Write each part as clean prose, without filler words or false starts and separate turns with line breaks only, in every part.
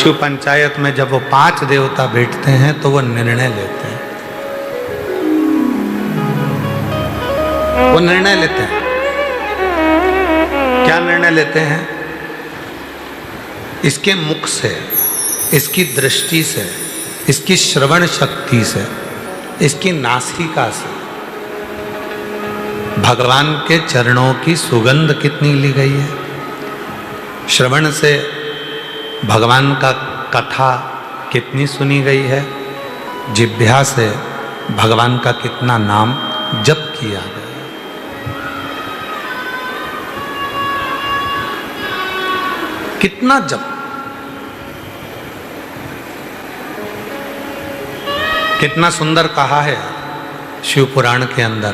शिव पंचायत में जब वो 5 देवता बैठते हैं तो वो निर्णय लेते हैं। वो निर्णय लेते हैं। क्या निर्णय लेते हैं? इसके मुख से, इसकी दृष्टि से, इसकी श्रवण शक्ति से, इसकी नासिका से भगवान के चरणों की सुगंध कितनी ली गई है। श्रवण से भगवान का कथा कितनी सुनी गई है। जिह्वा से भगवान का कितना नाम जप किया गया। कितना जप, कितना सुंदर कहा है शिव पुराण के अंदर।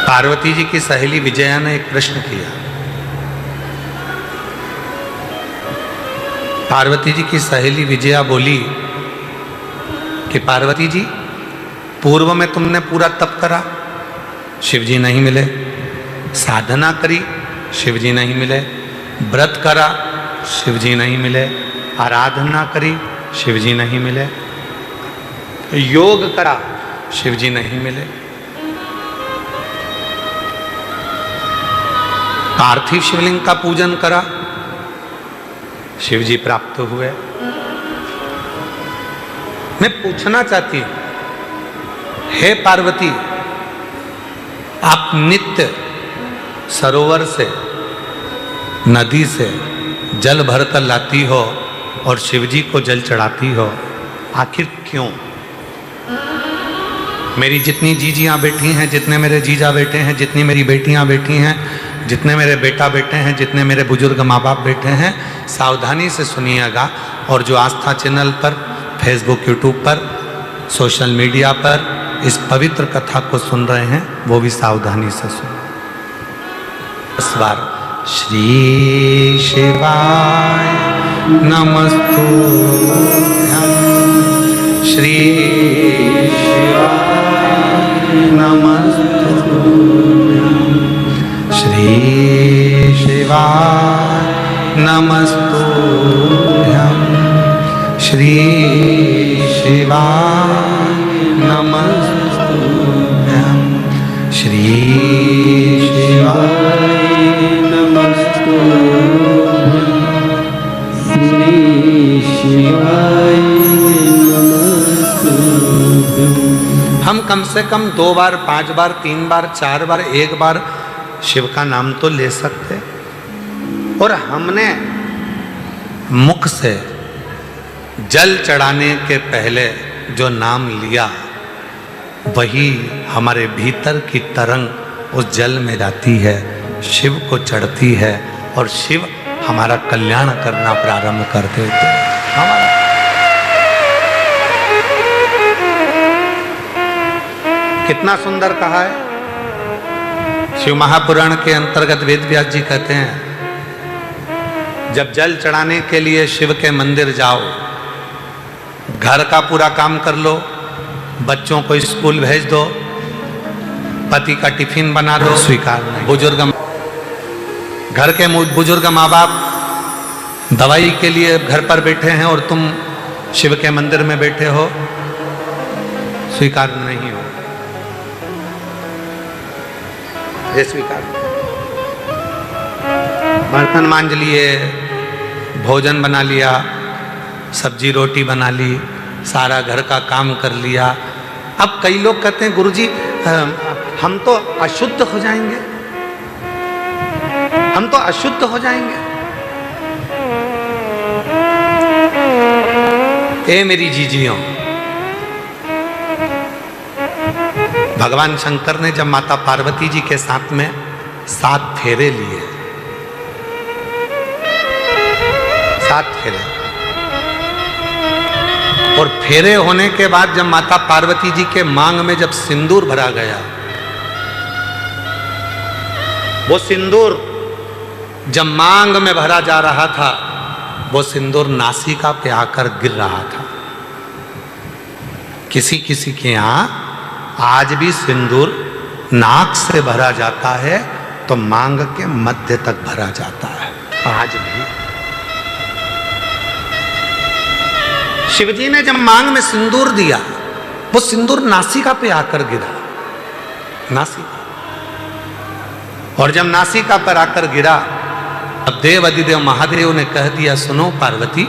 पार्वती जी की सहेली विजया ने एक प्रश्न किया। पार्वती जी की सहेली विजया बोली कि पार्वती जी, पूर्व में तुमने पूरा तप करा, शिवजी नहीं मिले। साधना करी, शिवजी नहीं मिले। व्रत करा, शिवजी नहीं मिले। आराधना करी, शिवजी नहीं मिले। योग करा, शिवजी नहीं मिले। पार्थिव शिवलिंग का पूजन करा, शिवजी प्राप्त हुए। मैं पूछना चाहती हूं, हे पार्वती, आप नित्य सरोवर से, नदी से जल भरकर लाती हो और शिवजी को जल चढ़ाती हो, आखिर क्यों? मेरी जितनी जीजियां बैठी हैं, जितने मेरे जीजा बैठे हैं, जितनी मेरी बेटियां बैठी हैं, जितने मेरे बेटा बैठे हैं, जितने मेरे बुजुर्ग माँ बाप बैठे हैं, सावधानी से सुनिएगा। और जो आस्था चैनल पर, फेसबुक, यूट्यूब पर, सोशल मीडिया पर इस पवित्र कथा को सुन रहे हैं, वो भी सावधानी से सुन। इस बार श्री शिवाय नमस्तुभ्यं, श्री शिवाय नमस्तुभ्यं, श्री शिवाय नमस्तुभ्यं, श्री शिवाय नमस्तुभ्यं, श्री शिवाय नमस्तुभ्यं, श्री शिवाय नमस्तुभ्यं। हम कम से कम 2 बार, 5 बार, 3 बार, 4 बार, 1 बार शिव का नाम तो ले सकते। और हमने मुख से जल चढ़ाने के पहले जो नाम लिया, वही हमारे भीतर की तरंग उस जल में जाती है, शिव को चढ़ती है और शिव हमारा कल्याण करना प्रारंभ कर देते हैं। हमारा कितना सुंदर कहा है। शिव महापुराण के अंतर्गत वेद व्यास जी कहते हैं, जब जल चढ़ाने के लिए शिव के मंदिर जाओ, घर का पूरा काम कर लो, बच्चों को स्कूल भेज दो, पति का टिफिन बना दो, स्वीकार नहीं। बुजुर्ग, घर के बुजुर्ग माँ बाप दवाई के लिए घर पर बैठे हैं और तुम शिव के मंदिर में बैठे हो, स्वीकार नहीं हो। ये स्वीकार, बर्तन मांज लिए, भोजन बना लिया, सब्जी रोटी बना ली, सारा घर का काम कर लिया। अब कई लोग कहते हैं गुरुजी हम तो अशुद्ध हो जाएंगे, हम तो अशुद्ध हो जाएंगे। ए मेरी जीजियों, भगवान शंकर ने जब माता पार्वती जी के साथ में 7 फेरे लिए, 7 फेरे, और फेरे होने के बाद जब माता पार्वती जी के मांग में जब सिंदूर भरा गया, वो सिंदूर जब मांग में भरा जा रहा था, वो सिंदूर नासिका पे आकर गिर रहा था। किसी के यहाँ आज भी सिंदूर नाक से भरा जाता है तो मांग के मध्य तक भरा जाता है। आज भी शिवजी ने जब मांग में सिंदूर दिया, वो सिंदूर नासिका पे आकर गिरा, नासिका। और जब नासिका पर आकर गिरा, अब देव अधिदेव महादेव ने कह दिया, सुनो पार्वती,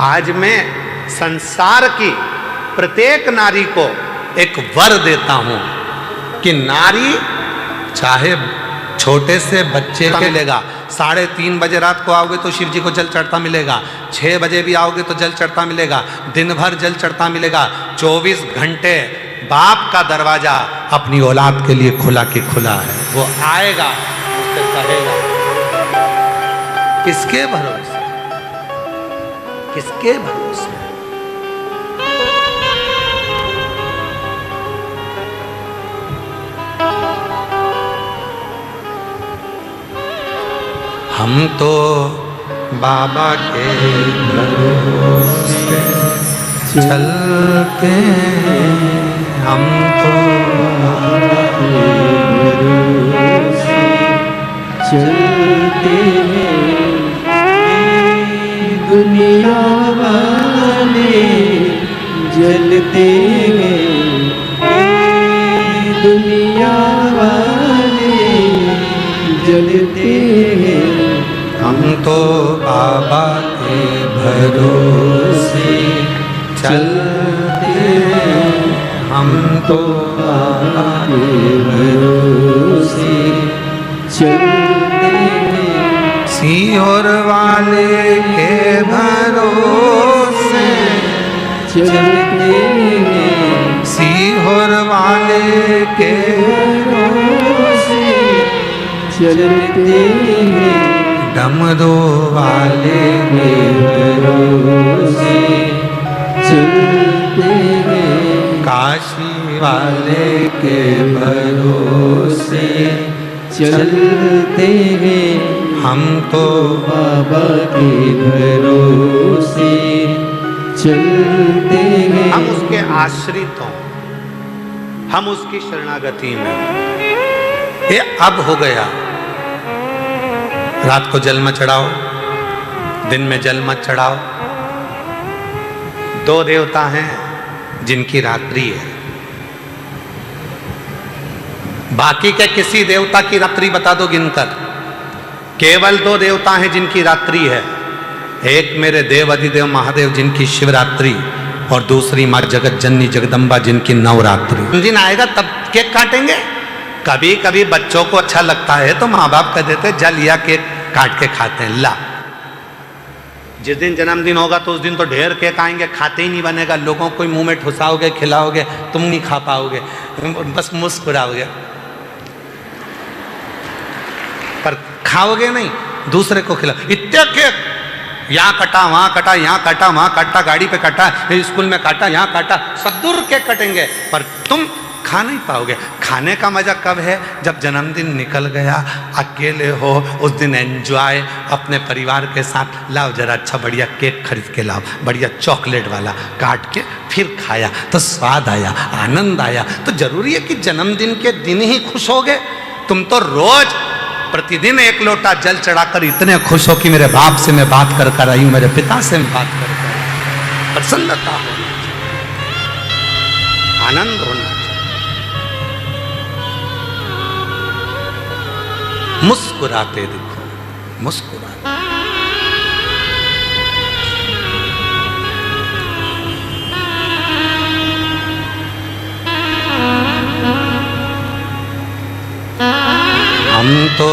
आज मैं संसार की प्रत्येक नारी को एक वर देता हूं कि नारी चाहे छोटे से बच्चे के लेगा, 3:30 बजे रात को आओगे तो शिव जी को जल चढ़ता मिलेगा, 6 बजे भी आओगे तो जल चढ़ता मिलेगा, दिन भर जल चढ़ता मिलेगा। 24 घंटे बाप का दरवाजा अपनी औलाद के लिए खुला कि खुला है। वो आएगा, उससे कहेगा, किसके भरोसे, किसके भरोसे। हम तो बाबा के भरोसे चलते हैं, हम तो बाबा के भरोसे
चलते हैं। दुनिया वाले जलते हैं, दुनिया वाले जलते हैं।
हम तो बाबा के भरोसे चलते हैं, हम तो बाबा के भरोसे
चलते हैं।
सीहोर वाले के भरोसे
चलते हैं,
सीहोर वाले के
भरोसे चलते हैं।
डमरू वाले के
भरोसे चलते हैं।
काशी वाले के भरोसे
चलते हैं।
हम तो
बाबा के भरोसे चलते हैं।
हम उसके आश्रित हों, हम उसकी शरणागति में। ये अब हो गया, रात को जल मत चढ़ाओ, दिन में जल मत चढ़ाओ। 2 देवता हैं जिनकी रात्रि है, बाकी के किसी देवता की रात्रि बता दो गिनकर। केवल 2 देवता हैं जिनकी रात्रि है, एक मेरे देव अधिदेव महादेव जिनकी शिवरात्रि, और दूसरी माँ जगत जननी जगदम्बा जिनकी नवरात्रि। दिन आएगा तब केक काटेंगे। कभी कभी बच्चों को अच्छा लगता है तो माँ बाप कह देते जल या केक काट के खाते हैं। ला, जिस दिन जन्मदिन होगा तो उस दिन तो ढेर केक आएंगे, खाते ही नहीं बनेगा। लोगों को मुंह में ठुसाओगे, खिलाओगे, तुम नहीं खा पाओगे, बस मुस्कुराओगे, पर खाओगे नहीं, दूसरे को खिलाओ। इतने केक, यहाँ कटा वहाँ कटा, यहाँ काटा वहाँ काटा, गाड़ी पे काटा, स्कूल में काटा, यहाँ काटा, सब दूर केक कटेंगे, पर तुम खा नहीं पाओगे। खाने का मजा कब है? जब जन्मदिन निकल गया, अकेले हो, उस दिन एंजॉय अपने परिवार के साथ। लाओ जरा अच्छा बढ़िया केक खरीद के लाओ, बढ़िया चॉकलेट वाला, काट के फिर खाया तो स्वाद आया, आनंद आया। तो जरूरी है कि जन्मदिन के दिन ही खुश हो गए? तुम तो रोज प्रतिदिन 1 लोटा जल चढ़ाकर इतने खुश हो कि मेरे बाप से मैं बात कर कर आई हूं, मेरे पिता से मैं बात कर कर आई। प्रसन्नता होना चाहिए, आनंद होना चाहिए, मुस्कुराते दिखो, मुस्कुराते। हम तो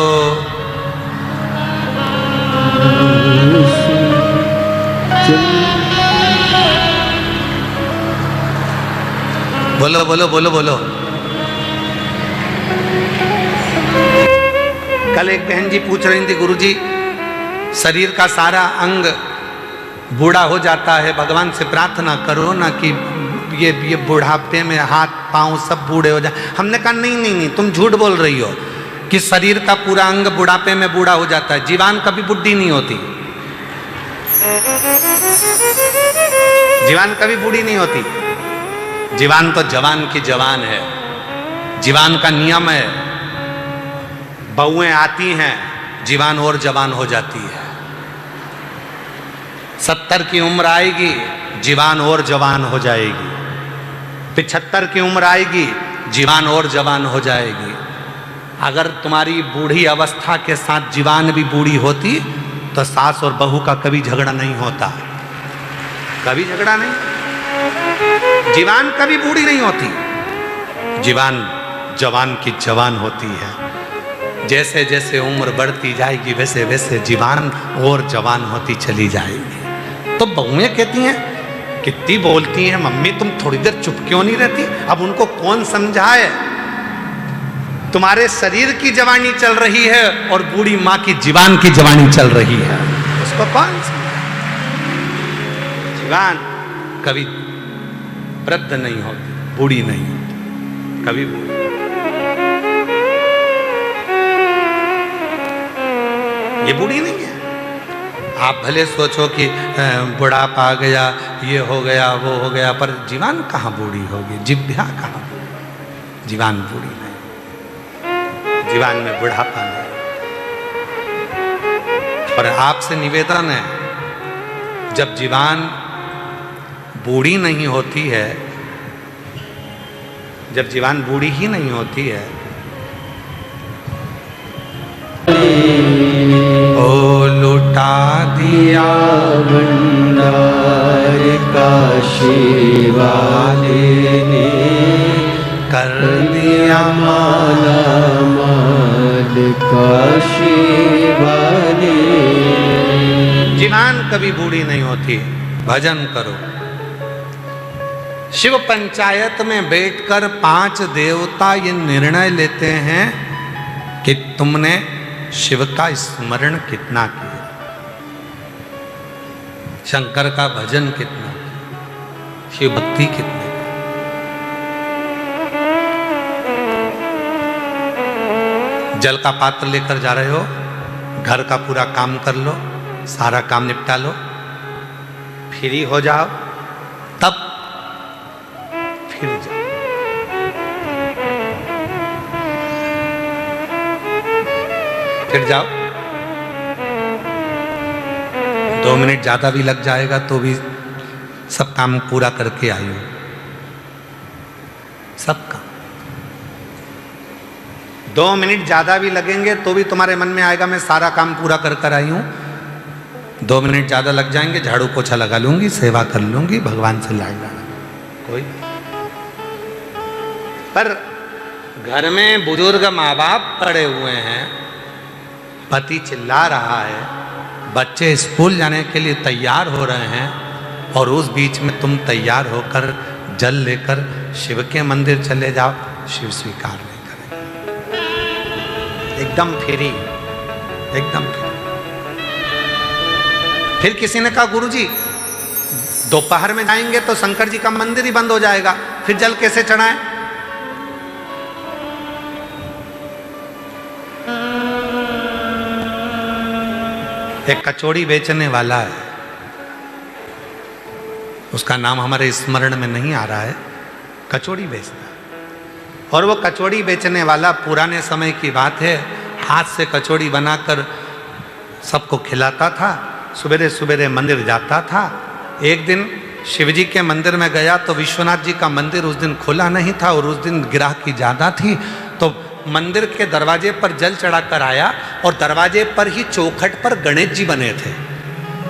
बोलो बोलो बोलो बोलो। कल एक बहन जी पूछ रही थी, गुरुजी शरीर का सारा अंग बूढ़ा हो जाता है, भगवान से प्रार्थना करो ना कि ये बुढ़ापे में हाथ पांव सब बूढ़े हो जाए। हमने कहा नहीं नहीं नहीं, तुम झूठ बोल रही हो कि शरीर का पूरा अंग बुढ़ापे में बूढ़ा हो जाता है। जीवान कभी बुढ़ी नहीं होती, जीवान कभी बूढ़ी नहीं होती। जीवान तो जवान की जवान है, जीवान का नियम है। बहुएं आती हैं, जीवान और जवान हो जाती है। 70 की उम्र आएगी, जीवान और जवान हो जाएगी। 75 की उम्र आएगी, जीवान और जवान हो जाएगी। अगर तुम्हारी बूढ़ी अवस्था के साथ जीवान भी बूढ़ी होती तो सास और बहू का कभी झगड़ा नहीं होता, कभी झगड़ा नहीं। जीवान कभी बूढ़ी नहीं होती, जीवान जवान की जवान होती है। जैसे जैसे उम्र बढ़ती जाएगी वैसे वैसे जीवान और जवान होती चली जाएगी। तो बहुएं कहती हैं, कितनी बोलती हैं मम्मी, तुम थोड़ी देर चुप क्यों नहीं रहती? अब उनको कौन समझाए? तुम्हारे शरीर की जवानी चल रही है और बूढ़ी माँ की जीवान की जवानी चल रही है, उसको कौन समझाए? जीवान कभी वृद्ध नहीं होती, बूढ़ी नहीं होती, कभी बूढ़ी। ये बूढ़ी नहीं है। आप भले सोचो कि बुढ़ापा आ गया, ये हो गया, वो हो गया, पर जीवान कहाँ बूढ़ी होगी? जिभ्या कहाँ बूढ़ी? जीवान बूढ़ी नहीं, जीवान में बुढ़ापा नहीं। और आपसे निवेदन है, जब जीवान बूढ़ी नहीं होती है, जब जीवान बूढ़ी ही नहीं होती है, ओ लुटा दिया
भंडार काशी वाले ने,
कर दिया
माला माल काशी वाले।
जीवान कभी बूढ़ी नहीं होती। भजन करो। शिव पंचायत में बैठकर 5 देवता ये निर्णय लेते हैं कि तुमने शिव का स्मरण कितना किया, शंकर का भजन कितना किया, शिव भक्ति कितनी। जल का पात्र लेकर जा रहे हो, घर का पूरा काम कर लो, सारा काम निपटा लो, फ्री हो जाओ, तब फिर जाओ। फिर जाओ। 2 मिनट ज्यादा भी लग जाएगा तो भी सब काम पूरा करके आई हो, सब काम। 2 मिनट ज्यादा भी लगेंगे तो भी तुम्हारे मन में आएगा मैं सारा काम पूरा कर कर आई हूं। 2 मिनट ज्यादा लग जाएंगे, झाड़ू पोछा लगा लूंगी, सेवा कर लूंगी, भगवान से लाग जाना कोई। पर घर में बुजुर्ग माँ बाप पड़े हुए हैं, पति चिल्ला रहा है, बच्चे स्कूल जाने के लिए तैयार हो रहे हैं, और उस बीच में तुम तैयार होकर जल लेकर शिव के मंदिर चले जाओ, शिव स्वीकार नहीं करेंगे। एकदम फ्री, एकदम फ्री। फिर किसी ने कहा गुरुजी दोपहर में जाएंगे तो शंकर जी का मंदिर ही बंद हो जाएगा, फिर जल कैसे चढ़ाएं? एक कचौड़ी बेचने वाला है, उसका नाम हमारे स्मरण में नहीं आ रहा है, कचौड़ी बेचता है। और वो कचौड़ी बेचने वाला पुराने समय की बात है, हाथ से कचौड़ी बनाकर सबको खिलाता था, सवेरे सवेरे मंदिर जाता था। एक दिन शिवजी के मंदिर में गया तो विश्वनाथ जी का मंदिर उस दिन खुला नहीं था और उस दिन ग्राहकी ज़्यादा थी, तो मंदिर के दरवाजे पर जल चढ़ाकर आया, और दरवाजे पर ही चौखट पर गणेश जी बने थे।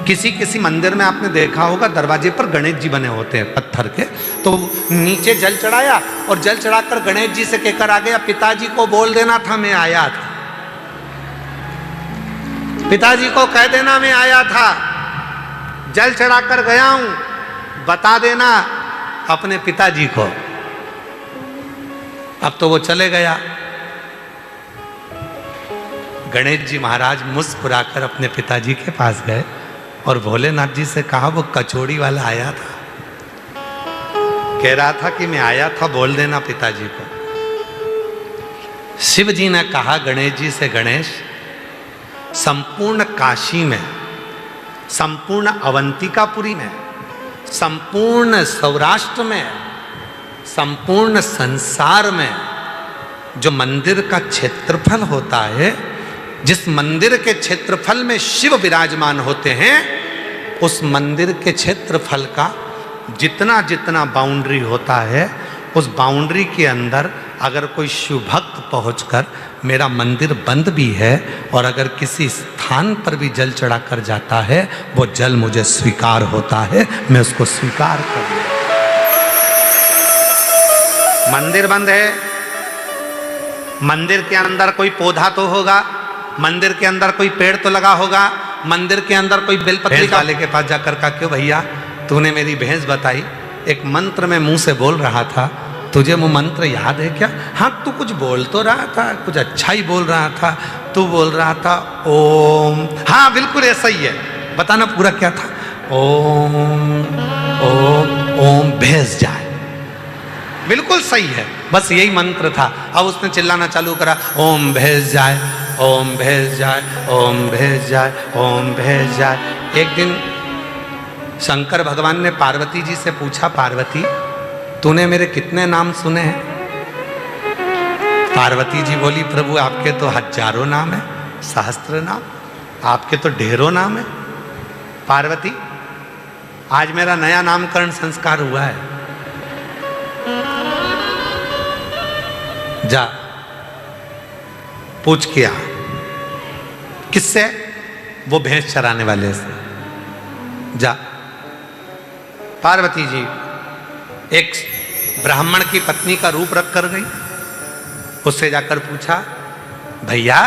किसी किसी मंदिर में आपने देखा होगा दरवाजे पर गणेश जी बने होते हैं पत्थर के। तो नीचे जल चढ़ाया और जल चढ़ाकर गणेश जी से कहकर आ गया, पिताजी को बोल देना था मैं आया था, पिताजी को कह देना मैं आया था, जल चढ़ाकर गया हूं, बता देना अपने पिताजी को। अब तो वो चले गया। गणेश जी महाराज मुस्कुराकर अपने पिताजी के पास गए और भोलेनाथ जी से कहा, वो कचौड़ी वाला आया था, कह रहा था कि मैं आया था, बोल देना पिताजी को। शिव जी ने कहा गणेश जी से, गणेश संपूर्ण काशी में, संपूर्ण अवंतिकापुरी में, संपूर्ण सौराष्ट्र में, संपूर्ण संसार में जो मंदिर का क्षेत्रफल होता है, जिस मंदिर के क्षेत्रफल में शिव विराजमान होते हैं, उस मंदिर के क्षेत्रफल का जितना जितना बाउंड्री होता है, उस बाउंड्री के अंदर अगर कोई शिव भक्त पहुंचकर मेरा मंदिर बंद भी है और अगर किसी स्थान पर भी जल चढ़ाकर जाता है, वो जल मुझे स्वीकार होता है, मैं उसको स्वीकार कर लूं। मंदिर बंद है, मंदिर के अंदर कोई पौधा तो होगा, मंदिर के अंदर कोई पेड़ तो लगा होगा, मंदिर के अंदर कोई बेलपत्री वाले के पास जाकर कहा, क्यों भैया तूने मेरी भैंस बताई, एक मंत्र में मुंह से बोल रहा था, तुझे वो मंत्र याद है क्या? हाँ, तू कुछ बोल तो रहा था, कुछ अच्छा ही बोल रहा था, तू बोल रहा था ओम। हाँ बिल्कुल ऐसा ही है, बताना पूरा क्या था? ओम ओम ओम भैंस जाए, बिल्कुल सही है, बस यही मंत्र था। अब उसने चिल्लाना चालू करा, ओम भैंस जाए, ओम भैंस जाए, ओम भैंस जाए, ओम भैंस जाए। एक दिन शंकर भगवान ने पार्वती जी से पूछा, पार्वती तूने मेरे कितने नाम सुने हैं? पार्वती जी बोली, प्रभु आपके तो हजारों नाम है, सहस्त्र नाम, आपके तो ढेरों नाम है। पार्वती आज मेरा नया नामकरण संस्कार हुआ है, जा पूछ किया। किससे? वो भैंस चराने वाले से। जा। पार्वती जी एक ब्राह्मण की पत्नी का रूप रख कर गई, उससे जाकर पूछा, भैया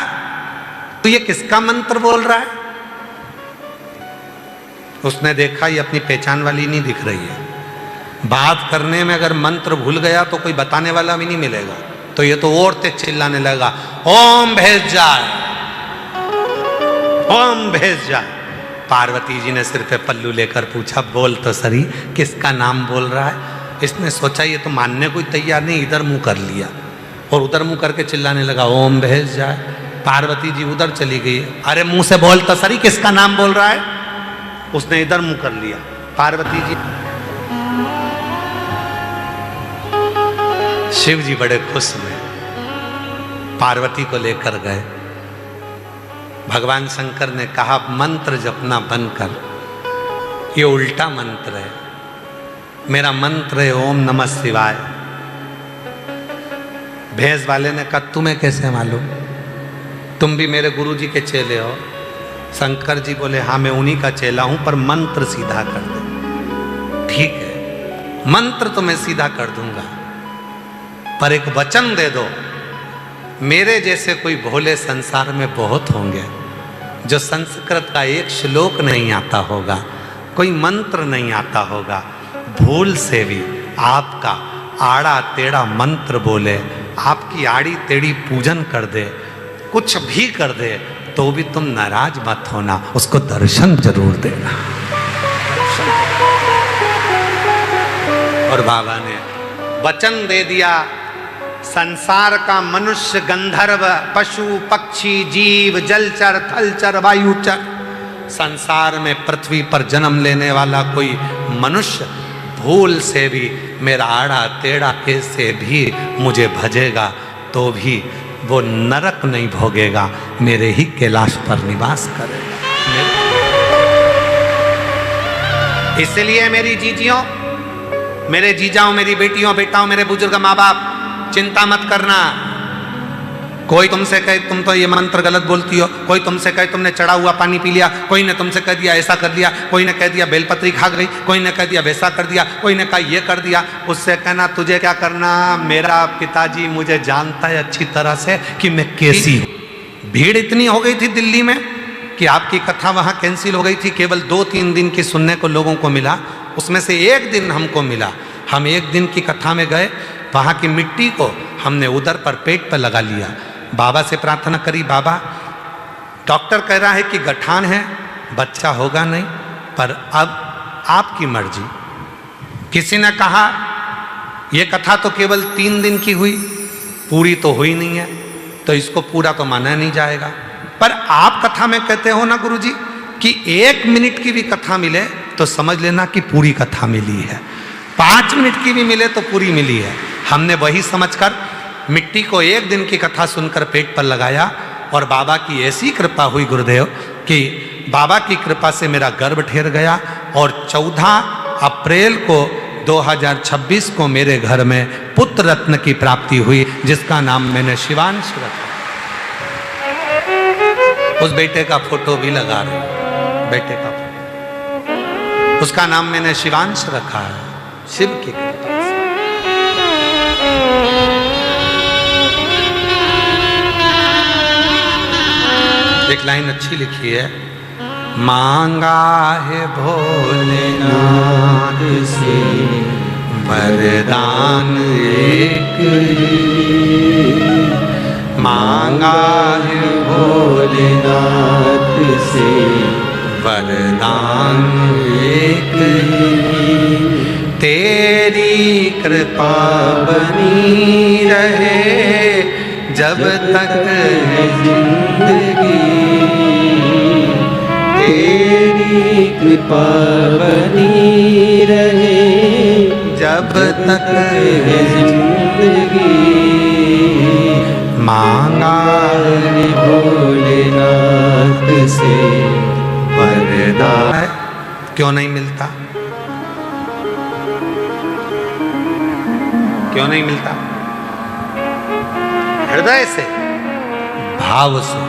तू ये किसका मंत्र बोल रहा है? उसने देखा ये अपनी पहचान वाली नहीं दिख रही है, बात करने में अगर मंत्र भूल गया तो कोई बताने वाला भी नहीं मिलेगा, तो ये तो और तेज चिल्लाने लगा, ओम भैंस जाए, ओम भैंस जाए। पार्वती जी ने सिर पे पल्लू लेकर पूछा, बोल तो सही किसका नाम बोल रहा है? इसने सोचा ये तो मानने को तैयार नहीं, इधर मुंह कर लिया और उधर मुंह करके चिल्लाने लगा, ओम भैंस जाए। पार्वती जी उधर चली गई, अरे मुंह से बोल तो सही किसका नाम बोल रहा है? उसने इधर मुंह कर लिया। पार्वती जी, शिव जी बड़े खुश हुए, पार्वती को लेकर गए। भगवान शंकर ने कहा, मंत्र जपना बंद कर, ये उल्टा मंत्र है, मेरा मंत्र है ओम नमः शिवाय। भैंस वाले ने कहा, तुम्हें कैसे मालूम? तुम भी मेरे गुरु जी के चेले हो। शंकर जी बोले, हाँ मैं उन्हीं का चेला हूं, पर मंत्र सीधा कर दे। ठीक है, मंत्र तो मैं सीधा कर दूंगा, पर एक वचन दे दो, मेरे जैसे कोई भोले संसार में बहुत होंगे जो संस्कृत का एक श्लोक नहीं आता होगा, कोई मंत्र नहीं आता होगा, भूल से भी आपका आड़ा टेढ़ा मंत्र बोले, आपकी आड़ी टेढ़ी पूजन कर दे, कुछ भी कर दे, तो भी तुम नाराज मत होना, उसको दर्शन जरूर देना। और बाबा ने वचन दे दिया, संसार का मनुष्य, गंधर्व, पशु, पक्षी, जीव, जलचर, थलचर, वायुचर, संसार में पृथ्वी पर जन्म लेने वाला कोई मनुष्य भूल से भी मेरा आड़ा टेढ़ा कैसे भी मुझे भजेगा तो भी वो नरक नहीं भोगेगा, मेरे ही कैलाश पर निवास करेगा। इसलिए मेरी जीजियों, मेरे जीजाओं, मेरी बेटियों, बेटाओं, मेरे बुजुर्ग माँ बाप, चिंता मत करना। कोई तुमसे कहे तुम तो ये मंत्र गलत बोलती हो, कोई तुमसे कहे तुमने चढ़ा हुआ पानी पी लिया, कोई ने तुमसे कह दिया ऐसा कर दिया, कोई ने कह दिया बेलपत्री खा गई, कोई ने कह दिया वैसा कर दिया, कोई ने कहा ये कर दिया, उससे कहना तुझे क्या करना, मेरा पिताजी मुझे जानता है अच्छी तरह से कि मैं कैसी हूँ। भीड़ इतनी हो गई थी दिल्ली में कि आपकी कथा वहाँ कैंसिल हो गई थी, केवल 2-3 दिन की सुनने को लोगों को मिला, उसमें से एक दिन हमको मिला। हम एक दिन की कथा में गए, वहाँ की मिट्टी को हमने उधर पर पेट पर लगा लिया, बाबा से प्रार्थना करी, बाबा डॉक्टर कह रहा है कि गठान है, बच्चा होगा नहीं, पर अब आपकी मर्जी। किसी ने कहा यह कथा तो केवल 3 दिन की हुई, पूरी तो हुई नहीं है, तो इसको पूरा तो माना नहीं जाएगा। पर आप कथा में कहते हो ना गुरुजी कि 1 मिनट की भी कथा मिले तो समझ लेना कि पूरी कथा मिली है, 5 मिनट की भी मिले तो पूरी मिली है। हमने वही समझकर मिट्टी को एक दिन की कथा सुनकर पेट पर लगाया और बाबा की ऐसी कृपा हुई गुरुदेव कि बाबा की कृपा से मेरा गर्भ ठहर गया और 14 अप्रैल को 2026 को मेरे घर में पुत्र रत्न की प्राप्ति हुई, जिसका नाम मैंने शिवांश रखा। उस बेटे का फोटो भी लगा रहे हैं, बेटे का फोटो, उसका नाम मैंने शिवांश रखा है, शिव की कृपा से। एक लाइन अच्छी लिखी है, मांगा है भोलेनाथ से वरदान एक, मांगा है
भोलेनाथ से
वरदान एक, तेरी कृपा बनी रहे जब तक है
जिंदगी, तेरी कृपा बनी रहे
जब तक
है जिंदगी।
मांगा
है भोलेनाथ से वरदान।
क्यों नहीं मिलता, क्यों नहीं मिलता? हृदय से, भाव से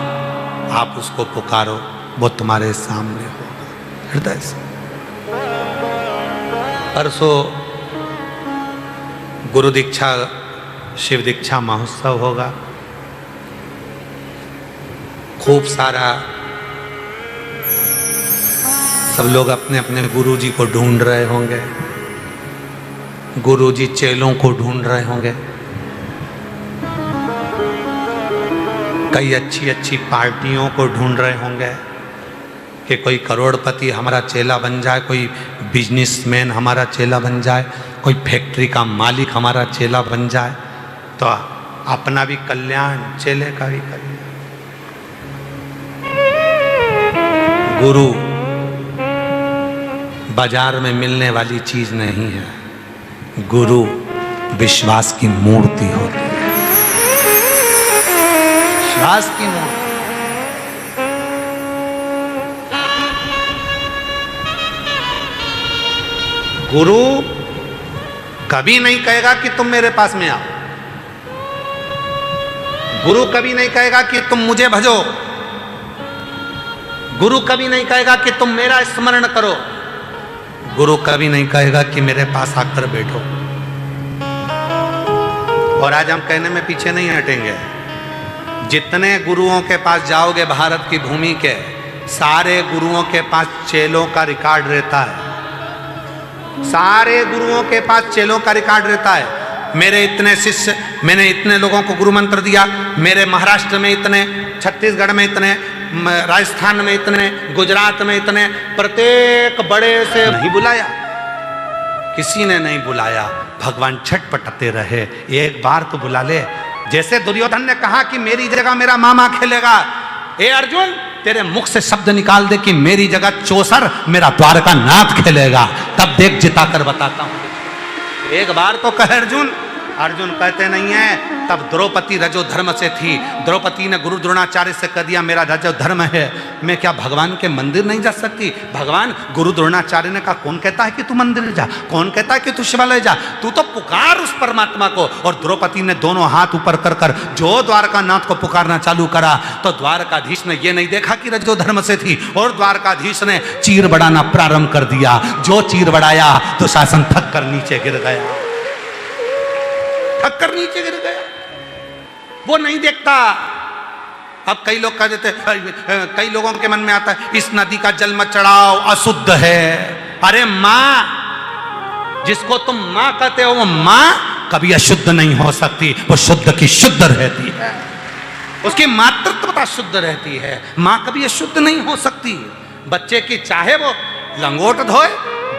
आप उसको पुकारो, वो तुम्हारे सामने होगा, हृदय से। परसों गुरु दीक्षा शिव दीक्षा महोत्सव होगा, खूब सारा सब लोग अपने अपने गुरु जी को ढूंढ रहे होंगे, गुरु जी चेलों को ढूंढ रहे होंगे, कई अच्छी अच्छी पार्टियों को ढूंढ रहे होंगे कि कोई करोड़पति हमारा चेला बन जाए, कोई बिजनेसमैन हमारा चेला बन जाए, कोई फैक्ट्री का मालिक हमारा चेला बन जाए, तो अपना भी कल्याण, चेले का भी कल्याण। गुरु बाजार में मिलने वाली चीज नहीं है, गुरु विश्वास की मूर्ति होती है, विश्वास की मूर्ति। गुरु कभी नहीं कहेगा कि तुम मेरे पास में आओ, गुरु कभी नहीं कहेगा कि तुम मुझे भजो, गुरु कभी नहीं कहेगा कि तुम मेरा स्मरण करो, गुरु कभी नहीं कहेगा कि मेरे पास आकर बैठो। और आज हम कहने में पीछे नहीं हटेंगे, जितने गुरुओं के पास जाओगे भारत की भूमि के, सारे गुरुओं के पास चेलों का रिकॉर्ड रहता है, सारे गुरुओं के पास चेलों का रिकॉर्ड रहता है। मेरे इतने शिष्य, मैंने इतने लोगों को गुरु मंत्र दिया, मेरे महाराष्ट्र में इतने, छत्तीसगढ़ में इतने, राजस्थान में इतने, गुजरात में इतने, प्रत्येक बड़े से नहीं बुलाया, किसी ने नहीं बुलाया। भगवान छटपटाते रहे, एक बार तो बुला ले। जैसे दुर्योधन ने कहा कि मेरी जगह मेरा मामा खेलेगा, ए अर्जुन तेरे मुख से शब्द निकाल दे कि मेरी जगह चौसर मेरा द्वारका नाथ खेलेगा, तब देख जिता कर बताता हूं। एक बार तो कहे अर्जुन, अर्जुन कहते नहीं है। तब द्रौपदी रजो धर्म से थी, द्रौपदी ने गुरु द्रोणाचार्य से कह दिया मेरा रजो धर्म है, मैं क्या भगवान के मंदिर नहीं जा सकती? भगवान गुरु द्रोणाचार्य ने कहा कौन कहता है कि तू मंदिर जा, कौन कहता है कि तू शिवालय जा, तू तो पुकार उस परमात्मा को। और द्रौपदी ने दोनों हाथ ऊपर कर कर जो द्वारका नाथ को पुकारना चालू करा, तो द्वारकाधीश ने यह नहीं देखा कि रजो धर्म से थी, और द्वारकाधीश ने चीर बढ़ाना प्रारंभ कर दिया। जो चीर बढ़ाया तो शासन थक कर नीचे गिर गया, थक कर नीचे गिर गया। वो नहीं देखता। अब कई लोग कह देते, कई लोगों के मन में आता है इस नदी का जल मत चढ़ाओ, अशुद्ध है। अरे मां, जिसको तुम मां कहते हो, वो मां कभी अशुद्ध नहीं हो सकती, वो शुद्ध की शुद्ध रहती है, उसकी मातृत्वता शुद्ध रहती है। मां कभी अशुद्ध नहीं हो सकती। बच्चे की चाहे वो लंगोट धोए,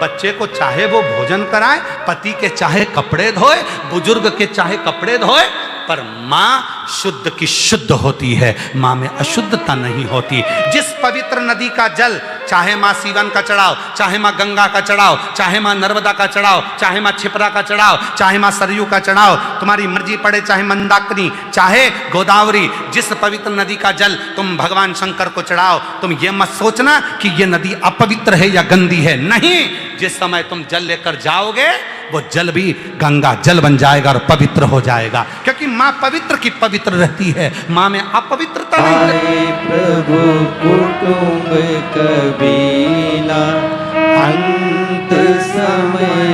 बच्चे को चाहे वो भोजन कराए, पति के चाहे कपड़े धोए, बुजुर्ग के चाहे कपड़े धोए, पर मां शुद्ध की शुद्ध होती है, मां में अशुद्धता नहीं होती। जिस पवित्र नदी का जल चाहे माँ सीवन का चढ़ाओ, चाहे माँ गंगा का चढ़ाओ, चाहे माँ नर्मदा का चढ़ाओ, चाहे माँ क्षिप्रा का चढ़ाओ, चाहे माँ सरयू का चढ़ाओ, तुम्हारी मर्जी पड़े, चाहे मंदाकिनी, चाहे गोदावरी, जिस पवित्र नदी का जल तुम भगवान शंकर को चढ़ाओ। तुम ये मत सोचना कि ये नदी अपवित्र है या गंदी है, नहीं। जिस समय तुम जल लेकर जाओगे वो जल भी गंगा जल बन जाएगा और पवित्र हो जाएगा, क्योंकि माँ पवित्र की पवित्र रहती है, माँ में अपवित्रता नहीं रहती।
आए प्रभु कुटुंब कबीला, अंत समय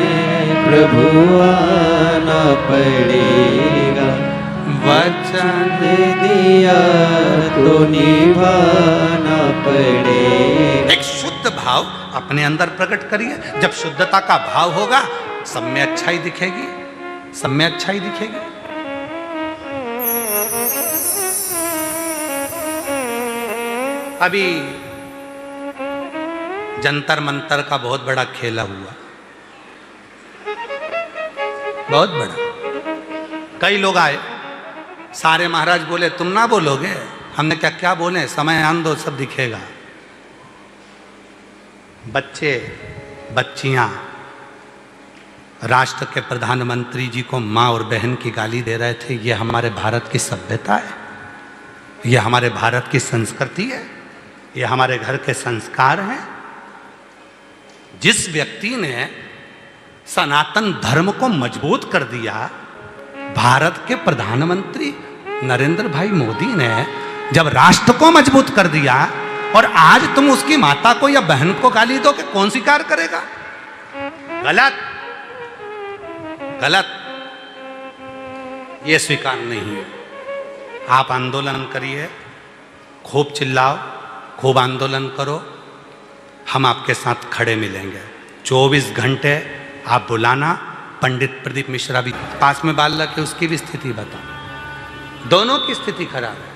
प्रभु आना पड़ेगा। वचन दिया तो निभाना पड़ेगा।
एक शुद्ध भाव अपने अंदर प्रकट करिए। जब शुद्धता का भाव होगा, सब में अच्छाई दिखेगी, सब में अच्छाई दिखेगी। अभी जंतर मंतर का बहुत बड़ा खेला हुआ, बहुत बड़ा। कई लोग आए, सारे महाराज बोले तुम ना बोलोगे। हमने क्या क्या बोले, समय आन दो सब दिखेगा। बच्चे बच्चियां राष्ट्र के प्रधानमंत्री जी को माँ और बहन की गाली दे रहे थे। ये हमारे भारत की सभ्यता है, ये हमारे भारत की संस्कृति है, ये हमारे घर के संस्कार हैं। जिस व्यक्ति ने सनातन धर्म को मजबूत कर दिया, भारत के प्रधानमंत्री नरेंद्र भाई मोदी ने जब राष्ट्र को मजबूत कर दिया, और आज तुम उसकी माता को या बहन को गाली दो कि कौन स्वीकार करेगा? गलत, गलत, ये स्वीकार नहीं है। आप आंदोलन करिए, खूब चिल्लाओ, खूब आंदोलन करो, हम आपके साथ खड़े मिलेंगे। 24 घंटे आप बुलाना। पंडित प्रदीप मिश्रा भी पास में बाल रखे, उसकी भी स्थिति बताओ। दोनों की स्थिति खराब है।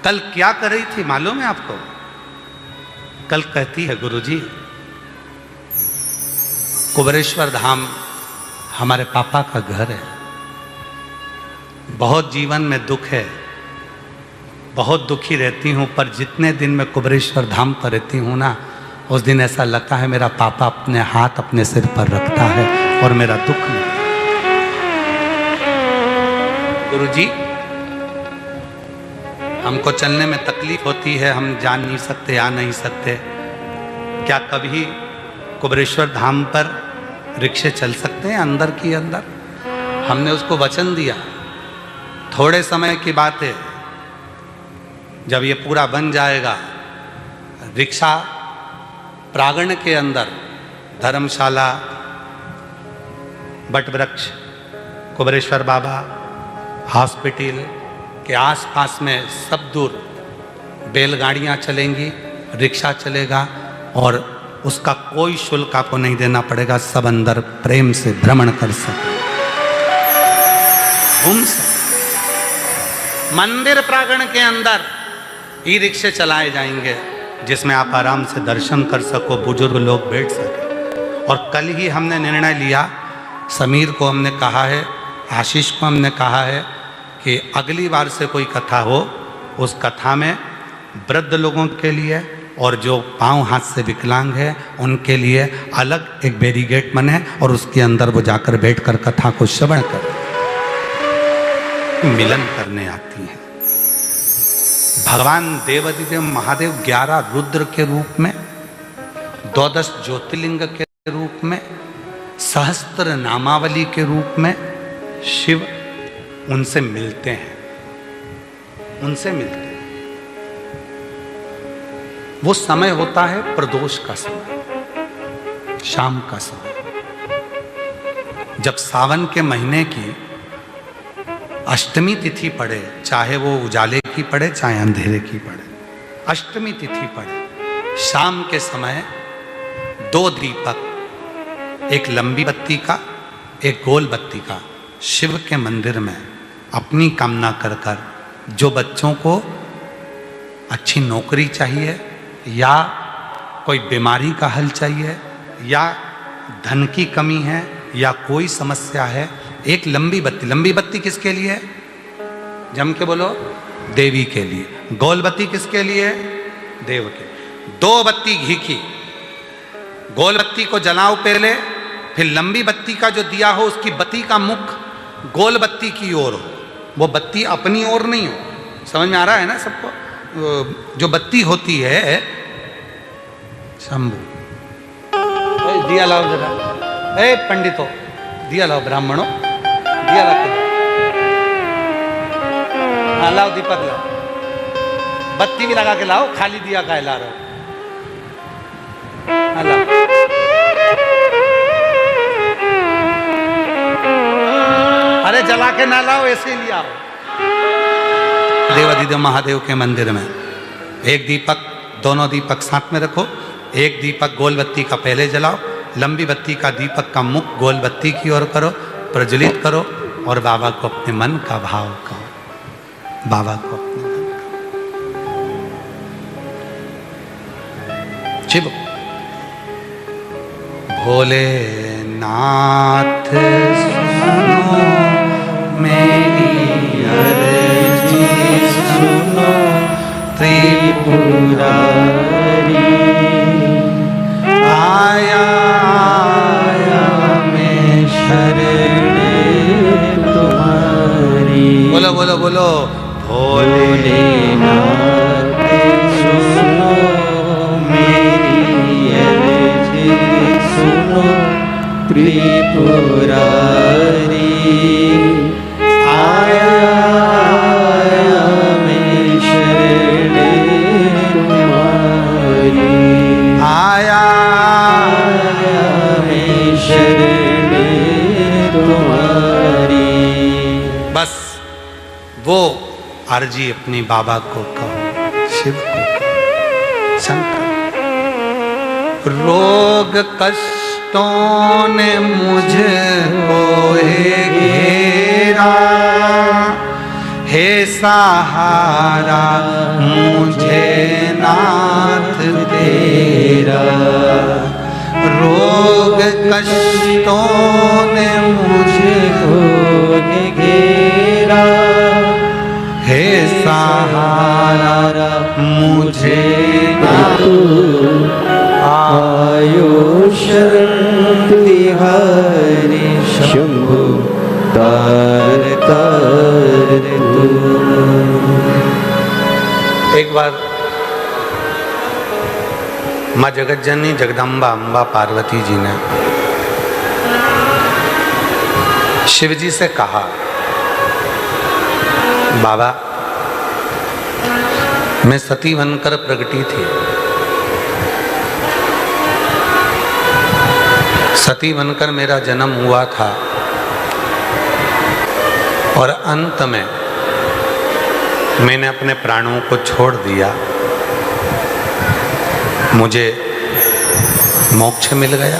कल क्या कर रही थी मालूम है आपको? कल कहती है गुरुजी, कुबेरेश्वर धाम हमारे पापा का घर है, बहुत जीवन में दुख है, बहुत दुखी रहती हूँ, पर जितने दिन मैं कुबेरेश्वर धाम पर रहती हूँ ना, उस दिन ऐसा लगता है मेरा पापा अपने हाथ अपने सिर पर रखता है और मेरा दुख नहीं। गुरुजी, हमको चलने में तकलीफ होती है, हम जा नहीं सकते, आ नहीं सकते, क्या कभी कुबेरेश्वर धाम पर रिक्शे चल सकते हैं अंदर की अंदर? हमने उसको वचन दिया, थोड़े समय की बात है, जब ये पूरा बन जाएगा, रिक्शा प्रांगण के अंदर धर्मशाला, बट वृक्ष, कुबेरेश्वर बाबा हॉस्पिटल के आसपास में सब दूर बैलगाड़ियाँ चलेंगी, रिक्शा चलेगा, और उसका कोई शुल्क आपको नहीं देना पड़ेगा। सब अंदर प्रेम से भ्रमण कर सके, घूम सके। मंदिर प्रांगण के अंदर ई रिक्शे चलाए जाएंगे, जिसमें आप आराम से दर्शन कर सको, बुजुर्ग लोग बैठ सके। और कल ही हमने निर्णय लिया, समीर को हमने कहा है, आशीष को हमने कहा है कि अगली बार से कोई कथा हो, उस कथा में वृद्ध लोगों के लिए और जो पांव हाथ से विकलांग है उनके लिए अलग एक बैरिकेड बने, और उसके अंदर वो जाकर बैठकर कथा को श्रवण कर मिलन करने आती हैं। भगवान देवाधिदेव महादेव 11 रुद्र के रूप में, 12 ज्योतिर्लिंग के रूप में, सहस्त्र नामावली के रूप में शिव उनसे मिलते हैं, उनसे मिलते हैं। वो समय होता है प्रदोष का समय, शाम का समय, जब सावन के महीने की अष्टमी तिथि पड़े, चाहे वो उजाले की पड़े चाहे अंधेरे की पड़े, अष्टमी तिथि पड़े, शाम के समय 2 दीपक, एक लंबी बत्ती का, एक गोल बत्ती का, शिव के मंदिर में अपनी कामना कर कर, जो बच्चों को अच्छी नौकरी चाहिए, या कोई बीमारी का हल चाहिए, या धन की कमी है, या कोई समस्या है, एक लंबी बत्ती। लंबी बत्ती किसके लिए है? जम के बोलो, देवी के लिए। गोल बत्ती किसके लिए? देव के। 2 बत्ती घी की, गोल बत्ती को जलाओ पहले, फिर लंबी बत्ती का जो दिया हो उसकी बत्ती का मुख गोल बत्ती की ओर हो, वो बत्ती अपनी ओर नहीं हो। समझ में आ रहा है ना सबको? जो बत्ती होती है, शंभू दिया लाओ जरा, ए पंडितों दिया लाओ, ब्राह्मणों दिया ला के लाओ, दीपक लाओ, बत्ती भी लगा के लाओ, खाली दिया का ला रहा हो। अरे जला के ना लाओ, ऐसे ही लिया। देवाधिदेव महादेव के मंदिर में एक दीपक, दोनों दीपक साथ में रखो। एक दीपक गोल बत्ती का पहले जलाओ, लंबी बत्ती का दीपक का मुख गोल बत्ती की ओर करो, प्रज्वलित करो और बाबा को अपने मन का भाव कहो। बाबा को अपने मन का शिव भोलेनाथ सुनो मेरी अर्जी सुनो, त्रिपुरारी आया मैं शरण तुम्हारी। बोलो बोलो बोलो, भोलेनाथ सुनो मेरी अर्जी सुनो, त्रिपुरारी आया मैं शरण तुम्हारी, आया मैं शरण तुम्हारी। बस वो अर्जी अपनी बाबा को कहो, शिव को कहो, शंकर। रोग कष्टों ने मुझको घेरा, हे सहारा मुझे नाथ तेरा। रोग कष्टों ने मुझको घेरा, हे सहारा मुझे आयो शरण तिहारी, शंभु तार तार तू। एक बार माँ जगतजननी जगदम्बा अम्बा पार्वती जी ने शिव जी से कहा, बाबा मैं सती बनकर प्रगटी थी, सती बनकर मेरा जन्म हुआ था और अंत में मैंने अपने प्राणों को छोड़ दिया, मुझे मोक्ष मिल गया।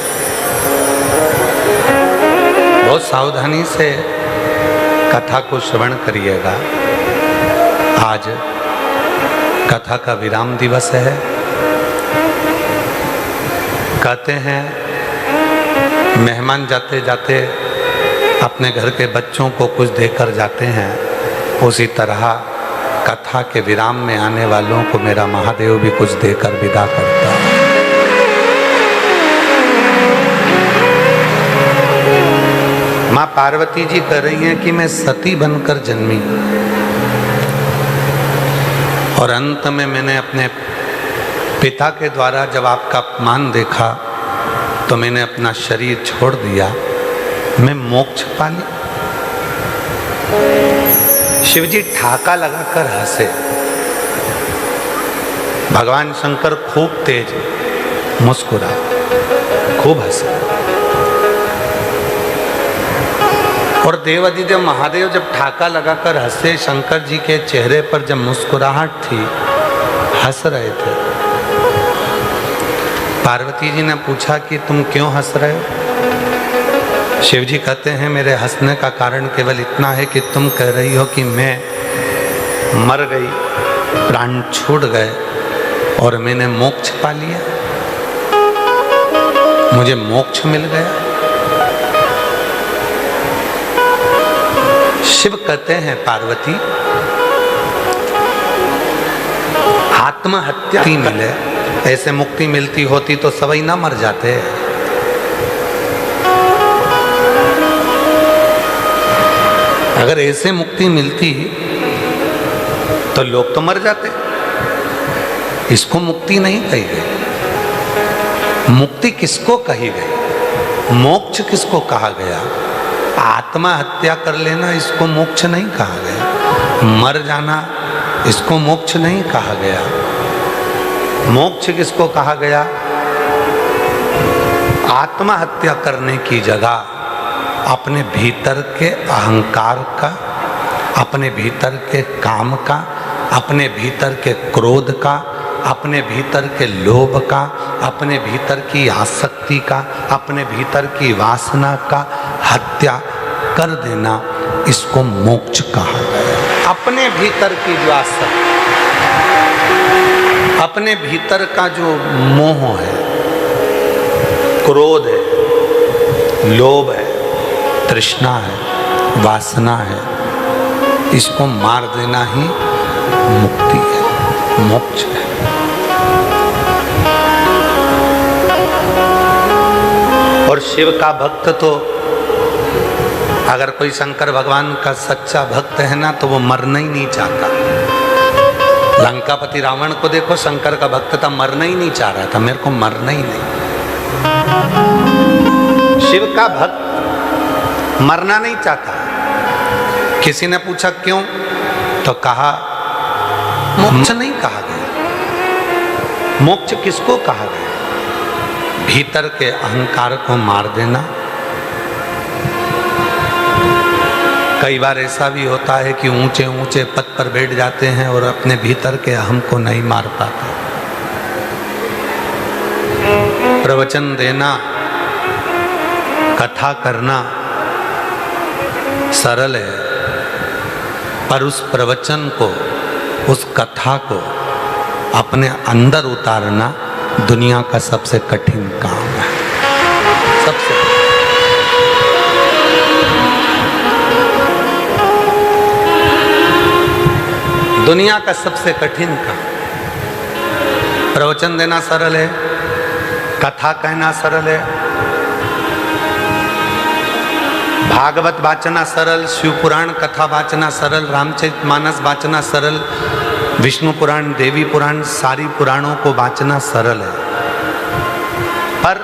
बहुत सावधानी से कथा को श्रवण करिएगा। आज कथा का विराम दिवस है। कहते हैं मेहमान जाते जाते अपने घर के बच्चों को कुछ देकर जाते हैं, उसी तरह कथा के विराम में आने वालों को मेरा महादेव भी कुछ देकर विदा करता है। माँ पार्वती जी कह रही हैं कि मैं सती बनकर जन्मी और अंत में मैंने अपने पिता के द्वारा जब आपका अपमान देखा तो मैंने अपना शरीर छोड़ दिया, मैं मोक्ष पा ली। शिवजी ठाका लगाकर हंसे। भगवान शंकर खूब तेज मुस्कुराए, खूब हंसे। और देवाधिदेव महादेव जब ठाका लगाकर हंसे, शंकर जी के चेहरे पर जब मुस्कुराहट थी, हंस रहे थे। पार्वती जी ने पूछा कि तुम क्यों हंस रहे हो? शिव जी कहते हैं मेरे हंसने का कारण केवल इतना है कि तुम कह रही हो कि मैं मर गई, प्राण छूट गए और मैंने मोक्ष पा लिया, मुझे मोक्ष मिल गया। शिव कहते हैं पार्वती आत्महत्या मिले ऐसे मुक्ति मिलती होती तो सभी ना मर जाते। अगर ऐसे मुक्ति मिलती तो लोग तो मर जाते। इसको मुक्ति नहीं कही गई। मुक्ति किसको कही गई? मोक्ष किसको कहा गया? आत्महत्या कर लेना इसको मोक्ष नहीं कहा गया। मर जाना इसको मोक्ष नहीं कहा गया। मोक्ष किसको कहा गया? आत्महत्या करने की जगह अपने भीतर के अहंकार का, अपने भीतर के काम का, अपने भीतर के क्रोध का, अपने भीतर के लोभ का, अपने भीतर की आसक्ति का, अपने भीतर की वासना का हत्या कर देना, इसको मोक्ष कहा गया। अपने भीतर की जो आसक्ति, अपने भीतर का जो मोह है, क्रोध है, लोभ है, तृष्णा है, वासना है, इसको मार देना ही मुक्ति है, मोक्ष है। और शिव का भक्त तो, अगर कोई शंकर भगवान का सच्चा भक्त है ना, तो वो मरना ही नहीं चाहता। लंकापति रावण को देखो, शंकर का भक्त था, मरना ही नहीं चाह रहा था, मेरे को मरना ही नहीं। शिव का भक्त मरना नहीं चाहता। किसी ने पूछा क्यों, तो कहा मोक्ष नहीं कहा गया। मोक्ष किसको कहा गया? भीतर के अहंकार को मार देना। कई बार ऐसा भी होता है कि ऊंचे ऊंचे पद पर बैठ जाते हैं और अपने भीतर के अहम को नहीं मार पाते। प्रवचन देना, कथा करना सरल है, पर उस प्रवचन को, उस कथा को अपने अंदर उतारना दुनिया का सबसे कठिन काम है। सबसे दुनिया का सबसे कठिन काम। प्रवचन देना सरल है, कथा कहना सरल है, भागवत वाचना सरल, शिव पुराण कथा वाचना सरल, रामचरितमानस वाचना सरल, विष्णु पुराण, देवी पुराण, सारी पुराणों को वाचना सरल है। पर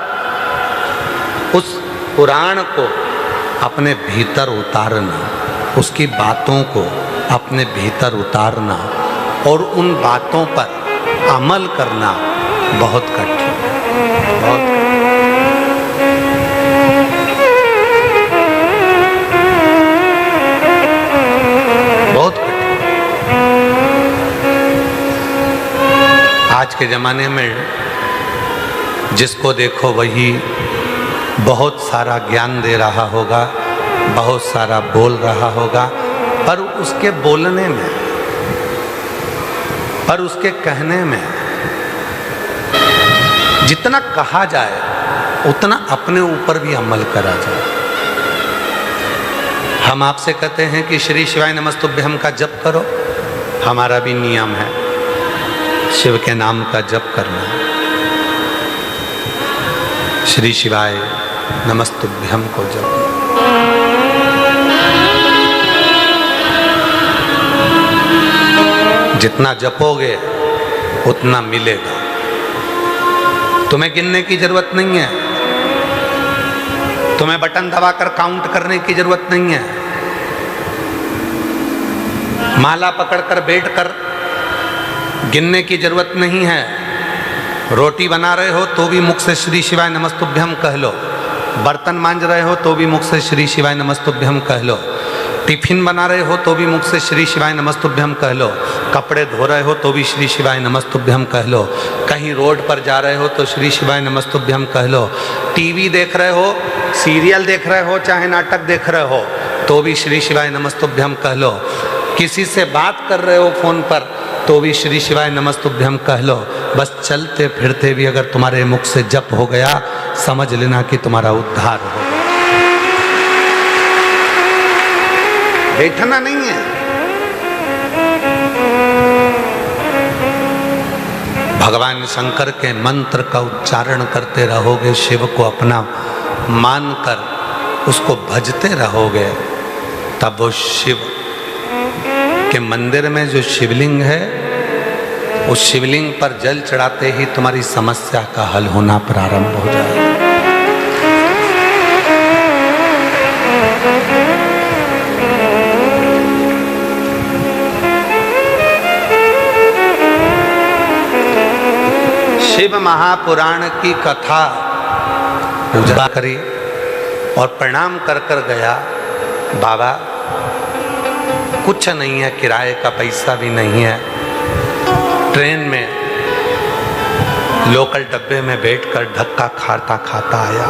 उस पुराण को अपने भीतर उतारना, उसकी बातों को अपने भीतर उतारना और उन बातों पर अमल करना बहुत कठिन है, बहुत कठिन। आज के ज़माने में जिसको देखो वही बहुत सारा ज्ञान दे रहा होगा, बहुत सारा बोल रहा होगा, पर उसके बोलने में, पर उसके कहने में जितना कहा जाए उतना अपने ऊपर भी अमल करा जाए। हम आपसे कहते हैं कि श्री शिवाय नमस्तुभ्यम का जप करो, हमारा भी नियम है शिव के नाम का जप करना। श्री शिवाय नमस्तुभ्यम को जप, जितना जपोगे उतना मिलेगा। तुम्हें गिनने की जरूरत नहीं है, तुम्हें बटन दबाकर काउंट करने की जरूरत नहीं है, माला पकड़कर बैठकर गिनने की जरूरत नहीं है। रोटी बना रहे हो तो भी मुख से श्री शिवाय नमस्तुभ्यम कह लो, बर्तन मांज रहे हो तो भी मुख से श्री शिवाय नमस्तुभ्यम कह लो, टिफिन बना रहे हो तो भी मुख से श्री शिवाय नमस्तुभ्यम कह लो, कपड़े धो रहे हो तो भी श्री शिवाय नमस्तुभ्यम कह लो, कहीं रोड पर जा रहे हो तो श्री शिवाय नमस्तुभ्यम कह लो, टीवी देख रहे हो, सीरियल देख रहे हो, चाहे नाटक देख रहे हो तो भी श्री शिवाय नमस्तुभ्यम कह लो, किसी से बात कर रहे हो फोन पर तो भी श्री शिवाय नमस्तुभ्यम कह लो। बस चलते फिरते भी अगर तुम्हारे मुख से जप हो गया, समझ लेना कि तुम्हारा उद्धार हो गया। बैठना नहीं है, भगवान शंकर के मंत्र का उच्चारण करते रहोगे, शिव को अपना मानकर उसको भजते रहोगे, तब वो शिव के मंदिर में जो शिवलिंग है, उस शिवलिंग पर जल चढ़ाते ही तुम्हारी समस्या का हल होना प्रारंभ हो जाएगा। शिव महापुराण की कथा पूजा करी और प्रणाम कर कर गया, बाबा कुछ नहीं है, किराए का पैसा भी नहीं है, ट्रेन में लोकल डब्बे में बैठकर धक्का खाता खाता आया।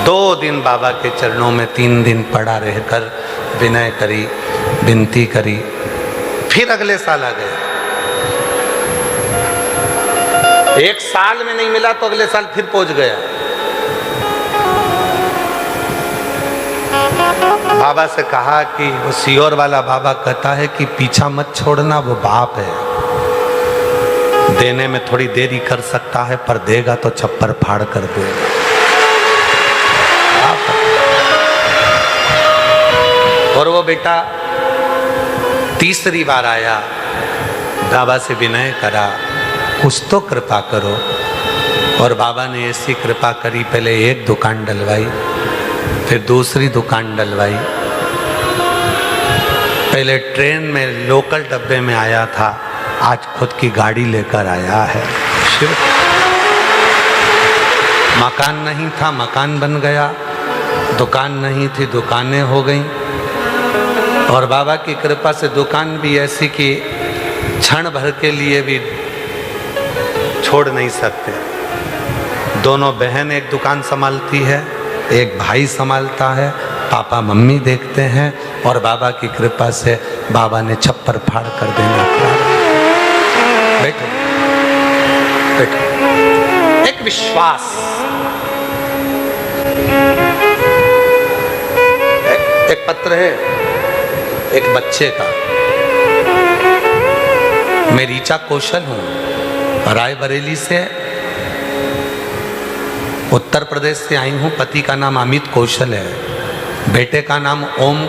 2 दिन बाबा के चरणों में, 3 दिन पड़ा रहकर विनय करी, विनती करी, फिर अगले साल आ गया। 1 साल में नहीं मिला तो अगले साल फिर पहुंच गया। बाबा से कहा कि वो सीहोर वाला बाबा कहता है कि पीछा मत छोड़ना, वो बाप है, देने में थोड़ी देरी कर सकता है पर देगा तो छप्पर फाड़ कर देगा। और वो बेटा तीसरी बार आया, बाबा से विनय करा, कुछ तो कृपा करो। और बाबा ने ऐसी कृपा करी, पहले एक दुकान डलवाई, फिर दूसरी दुकान डलवाई। पहले ट्रेन में लोकल डब्बे में आया था, आज खुद की गाड़ी लेकर आया है। शिव मकान नहीं था, मकान बन गया, दुकान नहीं थी, दुकानें हो गई। और बाबा की कृपा से दुकान भी ऐसी कि क्षण भर के लिए भी छोड़ नहीं सकते। दोनों बहन एक दुकान संभालती है, एक भाई संभालता है, पापा मम्मी देखते हैं, और बाबा की कृपा से बाबा ने छप्पर फाड़ कर देना। बैठो बैठो। एक विश्वास, एक पत्र है एक बच्चे का। मैं रीचा कौशल हूँ, रायबरेली से, उत्तर प्रदेश से आई हूँ। पति का नाम अमित कौशल है, बेटे का नाम ओम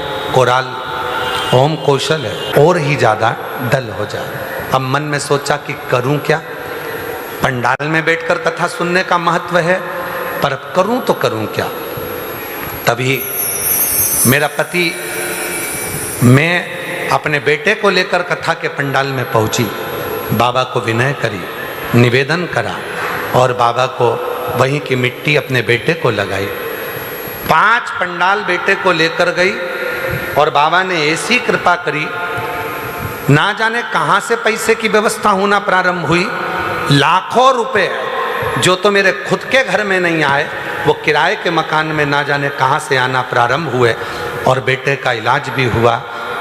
कौशल है। और ही ज़्यादा डल हो जाए। अब मन में सोचा कि करूं क्या, पंडाल में बैठकर कथा सुनने का महत्व है, पर करूं तो करूं क्या। तभी मेरा पति, मैं अपने बेटे को लेकर कथा के पंडाल में पहुंची, बाबा को विनय करी, निवेदन करा, और बाबा को वहीं की मिट्टी अपने बेटे को लगाई। 5 पंडाल बेटे को लेकर गई, और बाबा ने ऐसी कृपा करी, ना जाने कहाँ से पैसे की व्यवस्था होना प्रारंभ हुई। लाखों रुपए जो तो मेरे खुद के घर में नहीं आए, वो किराए के मकान में ना जाने कहाँ से आना प्रारंभ हुए, और बेटे का इलाज भी हुआ।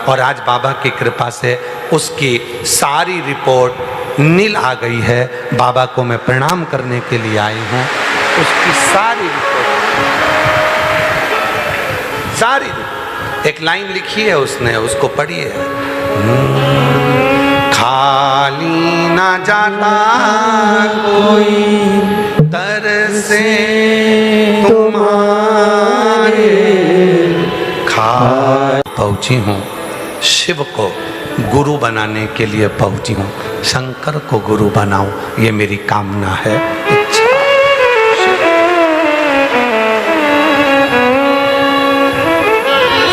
और आज बाबा की कृपा से उसकी सारी रिपोर्ट नील आ गई है। बाबा को मैं प्रणाम करने के लिए आई हूँ। उसकी सारी एक लाइन लिखी है उसने, उसको पढ़िए। खाली ना जाता कोई तरसे तुम्हारे, पहुंची हूँ शिव को गुरु बनाने के लिए पहुंची हूँ। शंकर को गुरु बनाऊं, ये मेरी कामना है, इच्छा।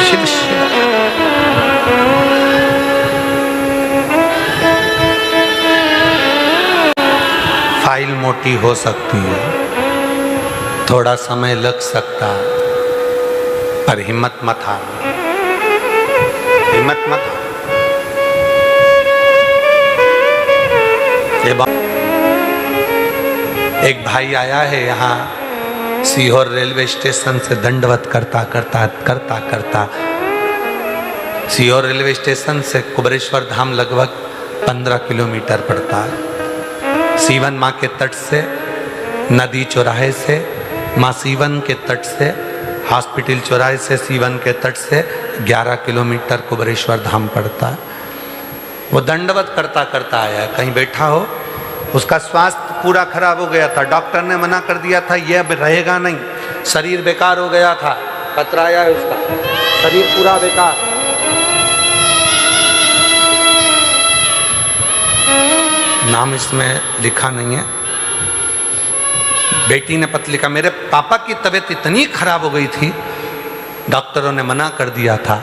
शिव शिव फाइल मोटी हो सकती है, थोड़ा समय लग सकता है, पर हिम्मत मत हारो, हिम्मत मत हारो। एक भाई आया है यहाँ सीहोर रेलवे स्टेशन से, दंडवत करता करता सीहोर रेलवे स्टेशन से कुबरेश्वर धाम लगभग 15 किलोमीटर पड़ता है। सीवन माँ के तट से, नदी चौराहे से, माँ सीवन के तट से, हॉस्पिटल चौराहे से, सीवन के तट से 11 किलोमीटर कुबरेश्वर धाम पड़ता है। वो दंडवत करता करता आया, कहीं बैठा हो, उसका स्वास्थ्य पूरा खराब हो गया था, डॉक्टर ने मना कर दिया था ये अब रहेगा नहीं, शरीर बेकार हो गया था, कतराया है उसका शरीर पूरा बेकार। नाम इसमें लिखा नहीं है। बेटी ने पत्र लिखा, मेरे पापा की तबीयत इतनी खराब हो गई थी, डॉक्टरों ने मना कर दिया था,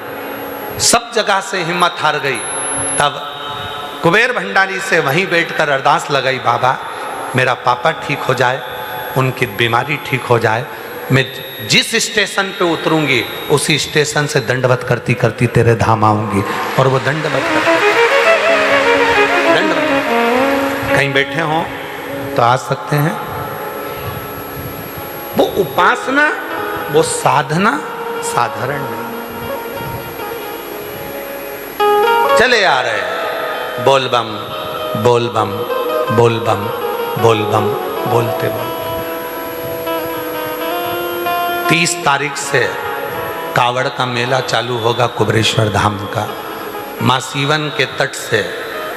सब जगह से हिम्मत हार गई। तब कुबेर भंडारी से वहीं बैठकर अरदास लगाई, बाबा मेरा पापा ठीक हो जाए, उनकी बीमारी ठीक हो जाए, मैं जिस स्टेशन पे उतरूंगी उसी स्टेशन से दंडवत करती करती तेरे धाम आऊंगी। और वो दंडवत कहीं बैठे हों तो आ सकते हैं। वो उपासना, वो साधना साधारण नहीं। चले आ रहे हैं, बोल बम बोल बम बोल बम बोल बम बोलते बोलते 30 तारीख से कावड़ का मेला चालू होगा कुबेरेश्वर धाम का। माँ सीवन के तट से,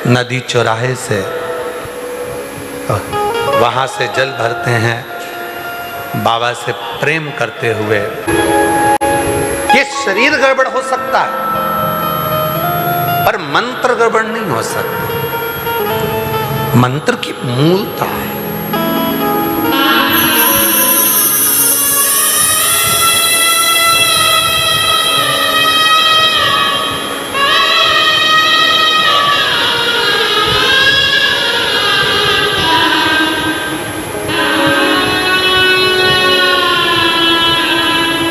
नदी चौराहे से, वहां से जल भरते हैं, बाबा से प्रेम करते हुए। ये शरीर गड़बड़ हो सकता है पर मंत्र गड़बड़ नहीं हो सकता। मंत्र की मूलता है।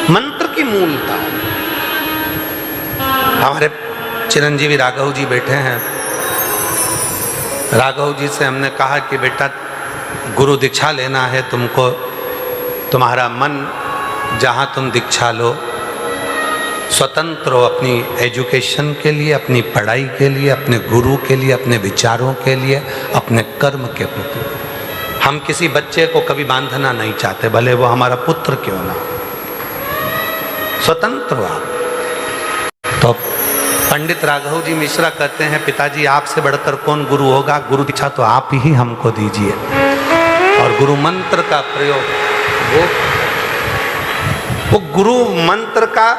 मंत्र की मूलता। हमारे चिरंजीवी राघव जी बैठे हैं। राघव जी से हमने कहा कि बेटा गुरु दीक्षा लेना है तुमको, तुम्हारा मन जहाँ तुम दीक्षा लो, स्वतंत्र हो अपनी एजुकेशन के लिए, अपनी पढ़ाई के लिए, अपने गुरु के लिए, अपने विचारों के लिए, अपने कर्म के प्रति। हम किसी बच्चे को कभी बांधना नहीं चाहते, भले वो हमारा पुत्र क्यों ना, स्वतंत्र हो आप। तो पंडित राघव जी मिश्रा कहते हैं, पिताजी आपसे बढ़कर कौन गुरु होगा, गुरु दीक्षा तो आप ही हमको दीजिए। और गुरु मंत्र का प्रयोग, वो गुरु मंत्र का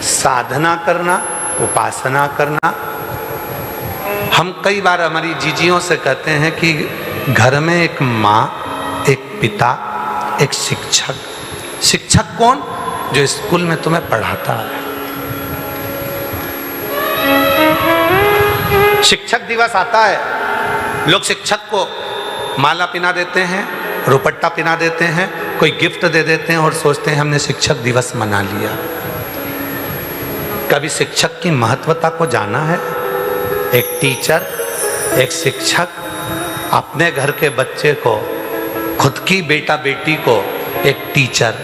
साधना करना, उपासना करना। हम कई बार हमारी जीजियों से कहते हैं कि घर में एक माँ, एक पिता, एक शिक्षक। शिक्षक कौन? जो स्कूल में तुम्हें पढ़ाता है। शिक्षक दिवस आता है, लोग शिक्षक को माला पिना देते हैं, रुपट्टा पिना देते हैं, कोई गिफ्ट दे देते हैं और सोचते हैं हमने शिक्षक दिवस मना लिया। कभी शिक्षक की महत्वता को जाना है? एक टीचर, एक शिक्षक अपने घर के बच्चे को, खुद की बेटा बेटी को एक टीचर,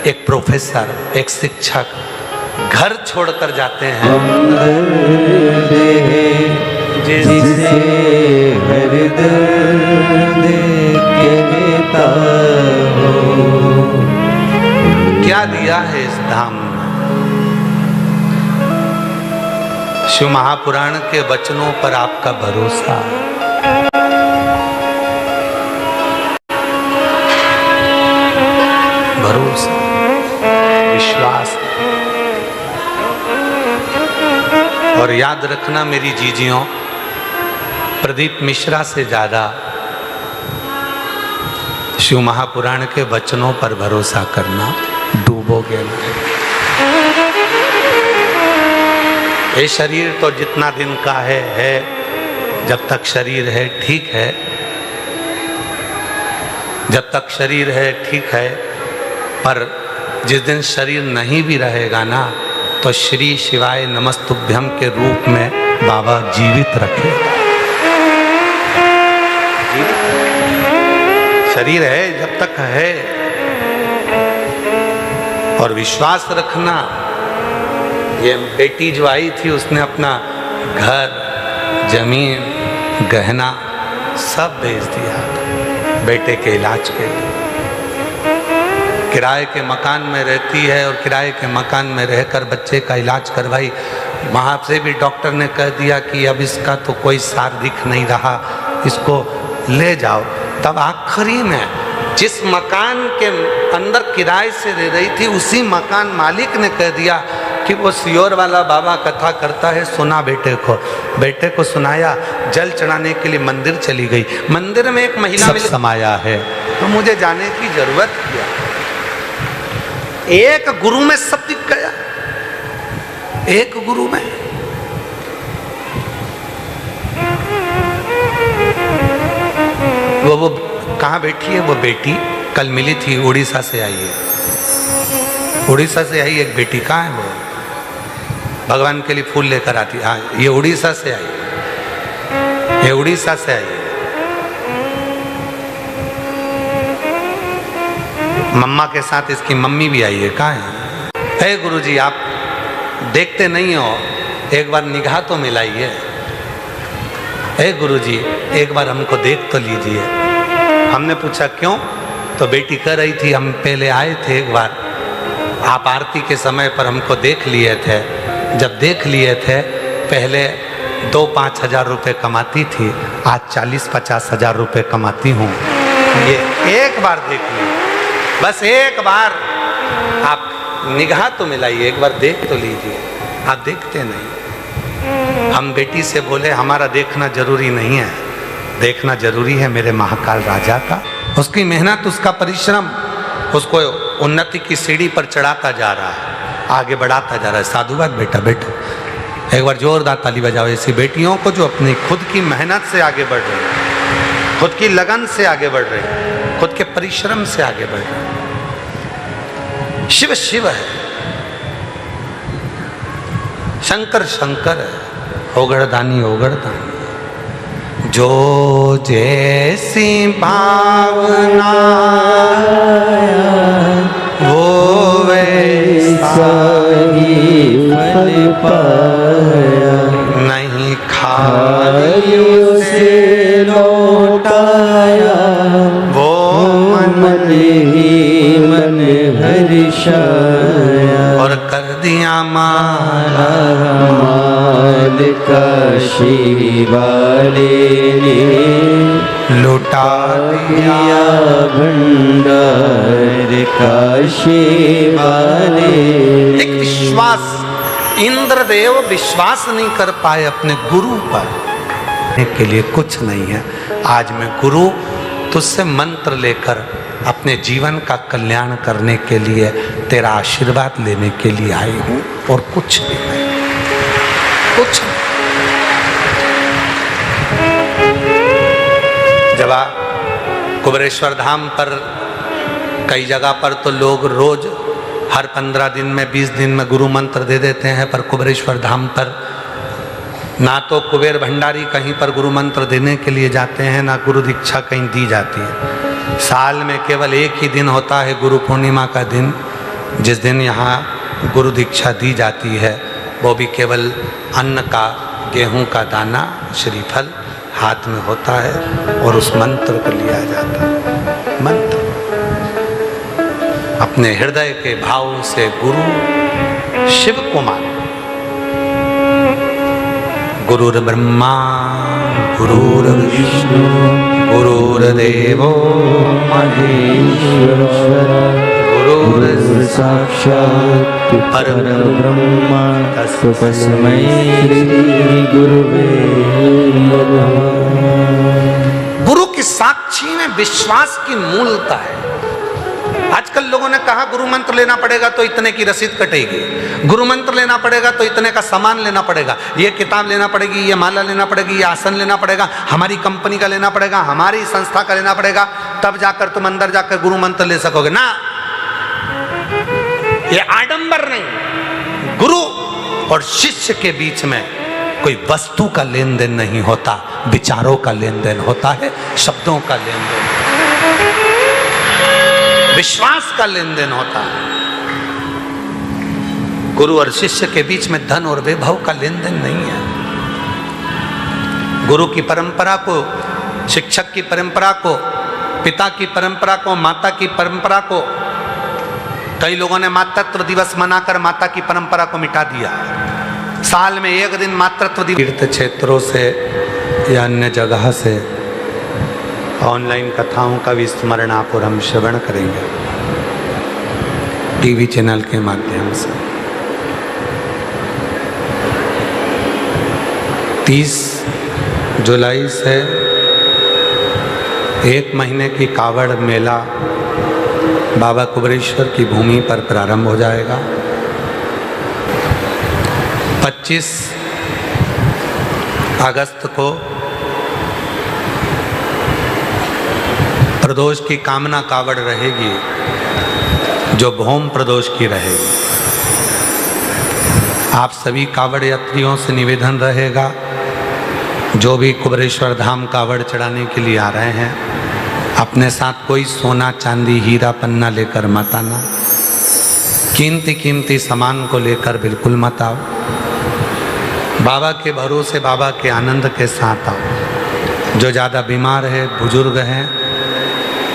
एक प्रोफेसर, एक शिक्षक घर छोड़कर जाते हैं।
जिसे हर दर्द कहता हो,
क्या दिया है इस धाम में? शिव महापुराण के वचनों पर आपका भरोसा, भरोसा, विश्वास। और याद रखना मेरी जीजियों, प्रदीप मिश्रा से ज्यादा शिव महापुराण के वचनों पर भरोसा करना, डूबोगे नहीं। ये शरीर तो जितना दिन का है, जब तक शरीर है ठीक है, जब तक शरीर है ठीक है, पर जिस दिन शरीर नहीं भी रहेगा ना, तो श्री शिवाय नमस्तुभ्यम के रूप में बाबा जीवित रखे। शरीर है जब तक है। और विश्वास रखना, ये बेटी जो आई थी उसने अपना घर, जमीन, गहना सब बेच दिया बेटे के इलाज के लिए। किराए के मकान में रहती है और किराए के मकान में रहकर बच्चे का इलाज करवाई। वहाँ से भी डॉक्टर ने कह दिया कि अब इसका तो कोई सार दिख नहीं रहा, इसको ले जाओ। तब आखिरी में जिस मकान के अंदर किराए से रह रही थी उसी मकान मालिक ने कह दिया कि वो सियोर वाला बाबा कथा करता है, सुना बेटे को सुनाया। जल चढ़ाने के लिए मंदिर चली गई। मंदिर में एक महिला सब समाया है तो मुझे जाने की जरूरत क्या। एक गुरु में सब दिख गया, एक गुरु में। वो कहाँ बैठी है? वो बेटी कल मिली थी, उड़ीसा से आई है। उड़ीसा से आई एक बेटी। कहाँ है वो? भगवान के लिए फूल लेकर आती। हाँ, ये उड़ीसा से आई, ये उड़ीसा से आई। मम्मा के साथ इसकी मम्मी भी आई है। कहाँ है? हे गुरुजी, आप देखते नहीं हो, एक बार निगाह तो मिलाइए। हे गुरुजी, एक बार हमको देख तो लीजिए। हमने पूछा क्यों? तो बेटी कह रही थी हम पहले आए थे एक बार, आप आरती के समय पर हमको देख लिए थे। जब देख लिए थे पहले 2-5 हज़ार रुपये कमाती थी, आज 40-50 हज़ार रुपये कमाती हूँ। ये एक बार देख लीजिए, बस एक बार आप निगाह तो मिलाइए, एक बार देख तो लीजिए। आप देखते नहीं। हम बेटी से बोले हमारा देखना जरूरी नहीं है, देखना जरूरी है मेरे महाकाल राजा का। उसकी मेहनत, उसका परिश्रम उसको उन्नति की सीढ़ी पर चढ़ाता जा रहा है, आगे बढ़ाता जा रहा है। साधुवाद बेटा, बेटा। एक बार जोरदार ताली बजाओ ऐसी बेटियों को जो अपनी खुद की मेहनत से आगे बढ़ रही है, खुद की लगन से आगे बढ़ रही है, खुद के परिश्रम से आगे बढ़ रही है। शिव शिव है, शंकर शंकर है, ओगड़दानी ओगड़दानी। जो जैसी भावना वो वैसा
ही फल पाया,
नहीं खाई
से लौटाया,
वो
मन ही मन हर्षाया,
और कर दिया माला
माल काशी वाले ने
लुटा दिया
भंडार काशी वाले।
एक विश्वास, इंद्रदेव विश्वास नहीं कर पाए अपने गुरु पर, के लिए कुछ नहीं है। आज मैं गुरु तुझसे मंत्र लेकर अपने जीवन का कल्याण करने के लिए, तेरा आशीर्वाद लेने के लिए आई हूं, और कुछ भी नहीं, कुछ नहीं। जब कुबेरेश्वर धाम पर कई जगह पर तो लोग रोज हर 15 दिन में 20 दिन में गुरु मंत्र दे देते हैं, पर कुबेरेश्वर धाम पर ना तो कुबेर भंडारी कहीं पर गुरु मंत्र देने के लिए जाते हैं, ना गुरु दीक्षा कहीं दी जाती है। साल में केवल एक ही दिन होता है गुरु पूर्णिमा का दिन, जिस दिन यहाँ गुरु दीक्षा दी जाती है। वो भी केवल अन्न का, गेहूं का दाना, श्रीफल हाथ में होता है और उस मंत्र को लिया जाता है। मंत्र अपने हृदय के भाव से गुरु शिव को मान। गुरुर् ब्रह्मा गुरुर्विष्णु गुरुर्देवो
महेश्वर, गुरुर् साक्षात् परब्रह्म तस्मै श्री गुरुवे नमः।
गुरु की साक्षी में विश्वास की मूलता है। आजकल लोगों ने कहा गुरु मंत्र लेना पड़ेगा तो इतने की रसीद कटेगी, गुरु मंत्र लेना पड़ेगा तो इतने का सामान लेना पड़ेगा, ये किताब लेना पड़ेगी, ये माला लेना पड़ेगी, ये आसन लेना पड़ेगा, हमारी कंपनी का लेना पड़ेगा, हमारी संस्था का लेना पड़ेगा, तब जाकर तुम अंदर जाकर गुरु मंत्र ले सकोगे ना। ये आडंबर नहीं। गुरु और शिष्य के बीच में कोई वस्तु का लेन देन नहीं होता, विचारों का लेन देन होता है, शब्दों का लेन देन, विश्वास का लेन देन होता है। गुरु और शिष्य के बीच में धन और वैभव का लेन देन नहीं है। गुरु की परंपरा को, शिक्षक की परंपरा को, पिता की परंपरा को, माता की परंपरा को कई लोगों ने मातृत्व दिवस मनाकर माता की परंपरा को मिटा दिया। साल में एक दिन मातृत्व दिवस तीर्थ क्षेत्रों से या अन्य जगह से ऑनलाइन कथाओं का विस्मरण आप और हम श्रवण करेंगे टीवी चैनल के माध्यम से। 30 जुलाई से 1 महीने की कावड़ मेला बाबा कुबेरेश्वर की भूमि पर प्रारंभ हो जाएगा। 25 अगस्त को प्रदोष की कामना कावड़ रहेगी, जो भौम प्रदोष की रहेगी। आप सभी कावड़ यात्रियों से निवेदन रहेगा, जो भी कुबेरेश्वर धाम कावड़ चढ़ाने के लिए आ रहे हैं, अपने साथ कोई सोना चांदी हीरा पन्ना लेकर मत आना। कीमती सामान को लेकर बिल्कुल मत आओ। बाबा के भरोसे, बाबा के आनंद के साथ आओ। जो ज़्यादा बीमार है, बुजुर्ग हैं,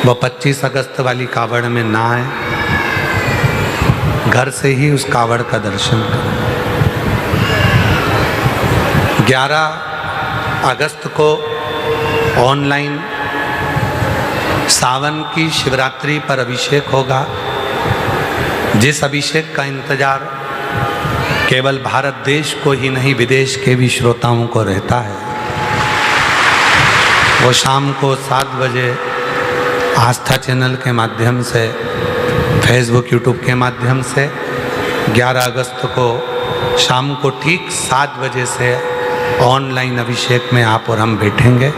वो 25 अगस्त वाली कावड़ में ना आए, घर से ही उस कावड़ का दर्शन करें। 11 अगस्त को ऑनलाइन सावन की शिवरात्रि पर अभिषेक होगा। जिस अभिषेक का इंतजार केवल भारत देश को ही नहीं, विदेश के भी श्रोताओं को रहता है, वो शाम को 7 बजे आस्था चैनल के माध्यम से, फेसबुक यूट्यूब के माध्यम से 11 अगस्त को शाम को ठीक 7 बजे से ऑनलाइन अभिषेक में आप और हम बैठेंगे।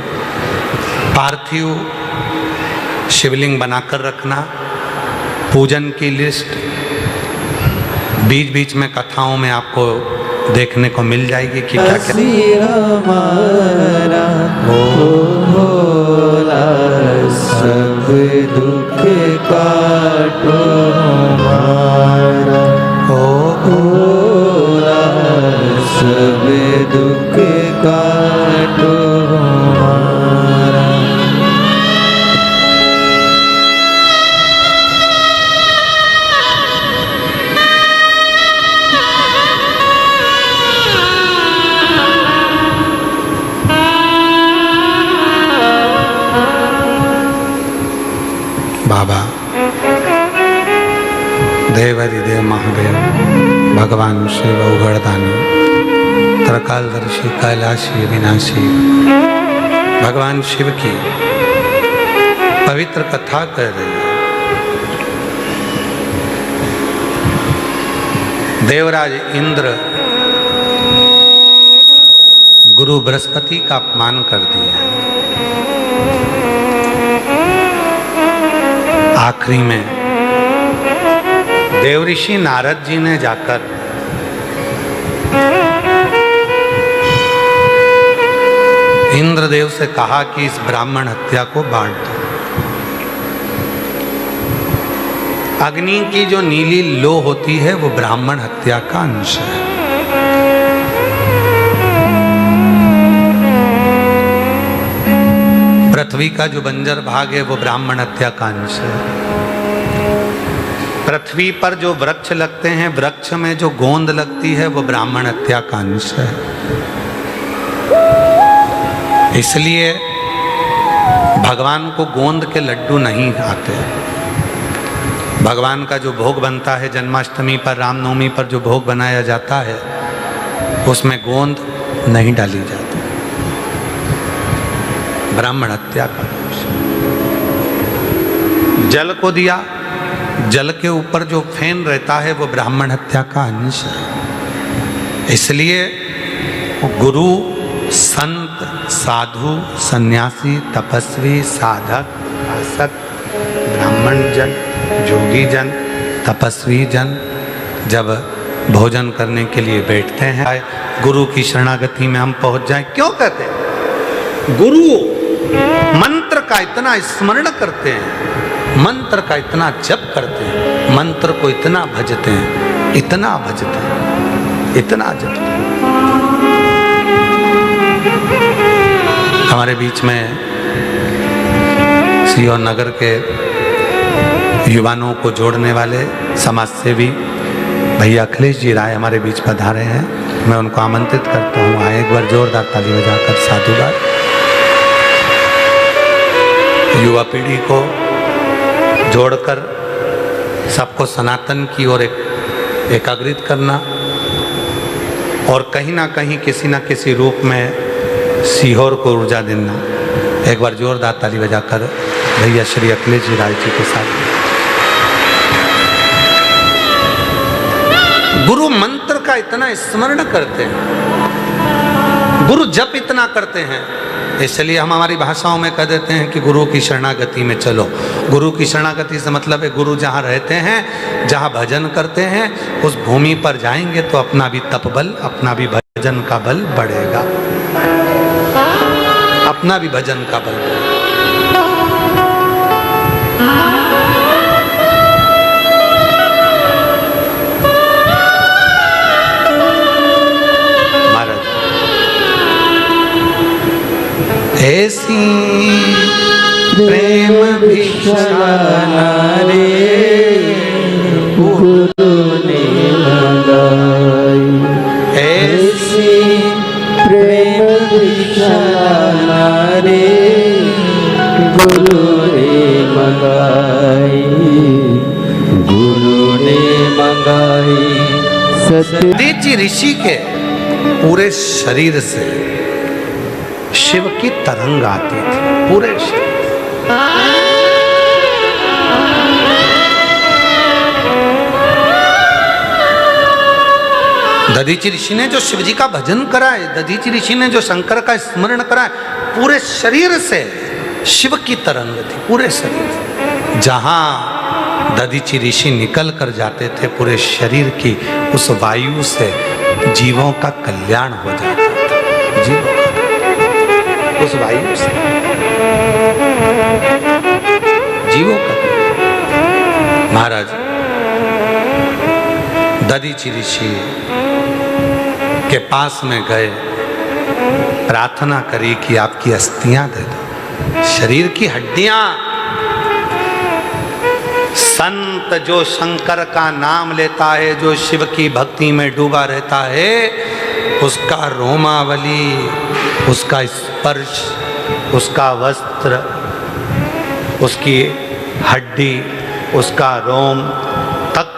पार्थिव शिवलिंग बनाकर रखना, पूजन की लिस्ट बीच बीच में कथाओं में आपको देखने को मिल जाएगी कि क्या क्या
हमारा भोला सब दुख काटो हमारा, भोला सब दुख काटो हमारा।
बाबा देवरिदेव महादेव भगवान शिव उगड़दानी त्रिकालदर्शी कैलाशी विनाशी भगवान शिव की पवित्र कथा कर रही है। देवराज इंद्र गुरु बृहस्पति का अपमान कर दिया। आखिरी में देवऋषि नारद जी ने जाकर इंद्रदेव से कहा कि इस ब्राह्मण हत्या को बांट दो। अग्नि की जो नीली लो होती है वो ब्राह्मण हत्या का अंश है। पृथ्वी का जो बंजर भाग है वो ब्राह्मण हत्या का अंश है। पृथ्वी पर जो वृक्ष लगते हैं, वृक्ष में जो गोंद लगती है वो ब्राह्मण हत्या का अंश है। इसलिए भगवान को गोंद के लड्डू नहीं आते। भगवान का जो भोग बनता है जन्माष्टमी पर, रामनवमी पर जो भोग बनाया जाता है, उसमें गोंद नहीं डाली जाती। ब्राह्मण हत्या का दोष। जल को दिया, जल के ऊपर जो फेन रहता है वो ब्राह्मण हत्या का अंश है। इसलिए गुरु, संत, साधु, सन्यासी, तपस्वी, साधक, आसक्त, ब्राह्मण जन, जोगी जन, तपस्वी जन जब भोजन करने के लिए बैठते हैं, गुरु की शरणागति में हम पहुंच जाएं। क्यों कहते हैं? गुरु मंत्र का इतना स्मरण करते हैं, मंत्र का इतना जप करते हैं, मंत्र को इतना भजते हैं, इतना भजते हैं, इतना जपते हैं। हमारे बीच में सीहोर नगर के युवाओं को जोड़ने वाले समाज सेवी भैया अखिलेश जी राय हमारे बीच पधारे हैं। मैं उनको आमंत्रित करता हूँ, आए एक बार जोरदार ताली बजाकर साधुवाद। युवा पीढ़ी को जोड़कर सबको सनातन की ओर एकाग्रित करना और कहीं ना कहीं किसी ना किसी रूप में सीहोर को ऊर्जा देना। एक बार जोरदार ताली बजाकर भैया श्री अखिलेश जी राय जी के साथ। गुरु मंत्र का इतना स्मरण करते हैं, गुरु जप इतना करते हैं, इसलिए हम हमारी भाषाओं में कह देते हैं कि गुरु की शरणागति में चलो। गुरु की शरणागति से मतलब है गुरु जहाँ रहते हैं, जहाँ भजन करते हैं, उस भूमि पर जाएंगे तो अपना भी तप बल, अपना भी भजन का बल बढ़ेगा, अपना भी भजन का बल बढ़ेगा। ऐसी प्रेम भिक्षा
रे गुरु ने लगाई, ऐसी प्रेम भिक्षा रे गुरु ने मंगाई, गुरु ने मंगाई।
दधीचि ऋषि के पूरे शरीर से शिव की तरंग आती थी, पूरे शरीर। दधीचि ऋषि ने जो शिव जी का भजन कराए, दधीचि ऋषि ने जो शंकर का स्मरण कराए, पूरे शरीर से शिव की तरंग थी, पूरे शरीर से। जहां दधीचि ऋषि निकल कर जाते थे, पूरे शरीर की उस वायु से जीवों का कल्याण हो जाता था, जीवों उस वायु से जीवों का। महाराज दधीचि ऋषि के पास में गए, प्रार्थना करी कि आपकी अस्थियां दे दो, शरीर की हड्डियां। संत जो शंकर का नाम लेता है, जो शिव की भक्ति में डूबा रहता है, उसका रोमावली, उसका स्पर्श, उसका वस्त्र, उसकी हड्डी, उसका रोम तक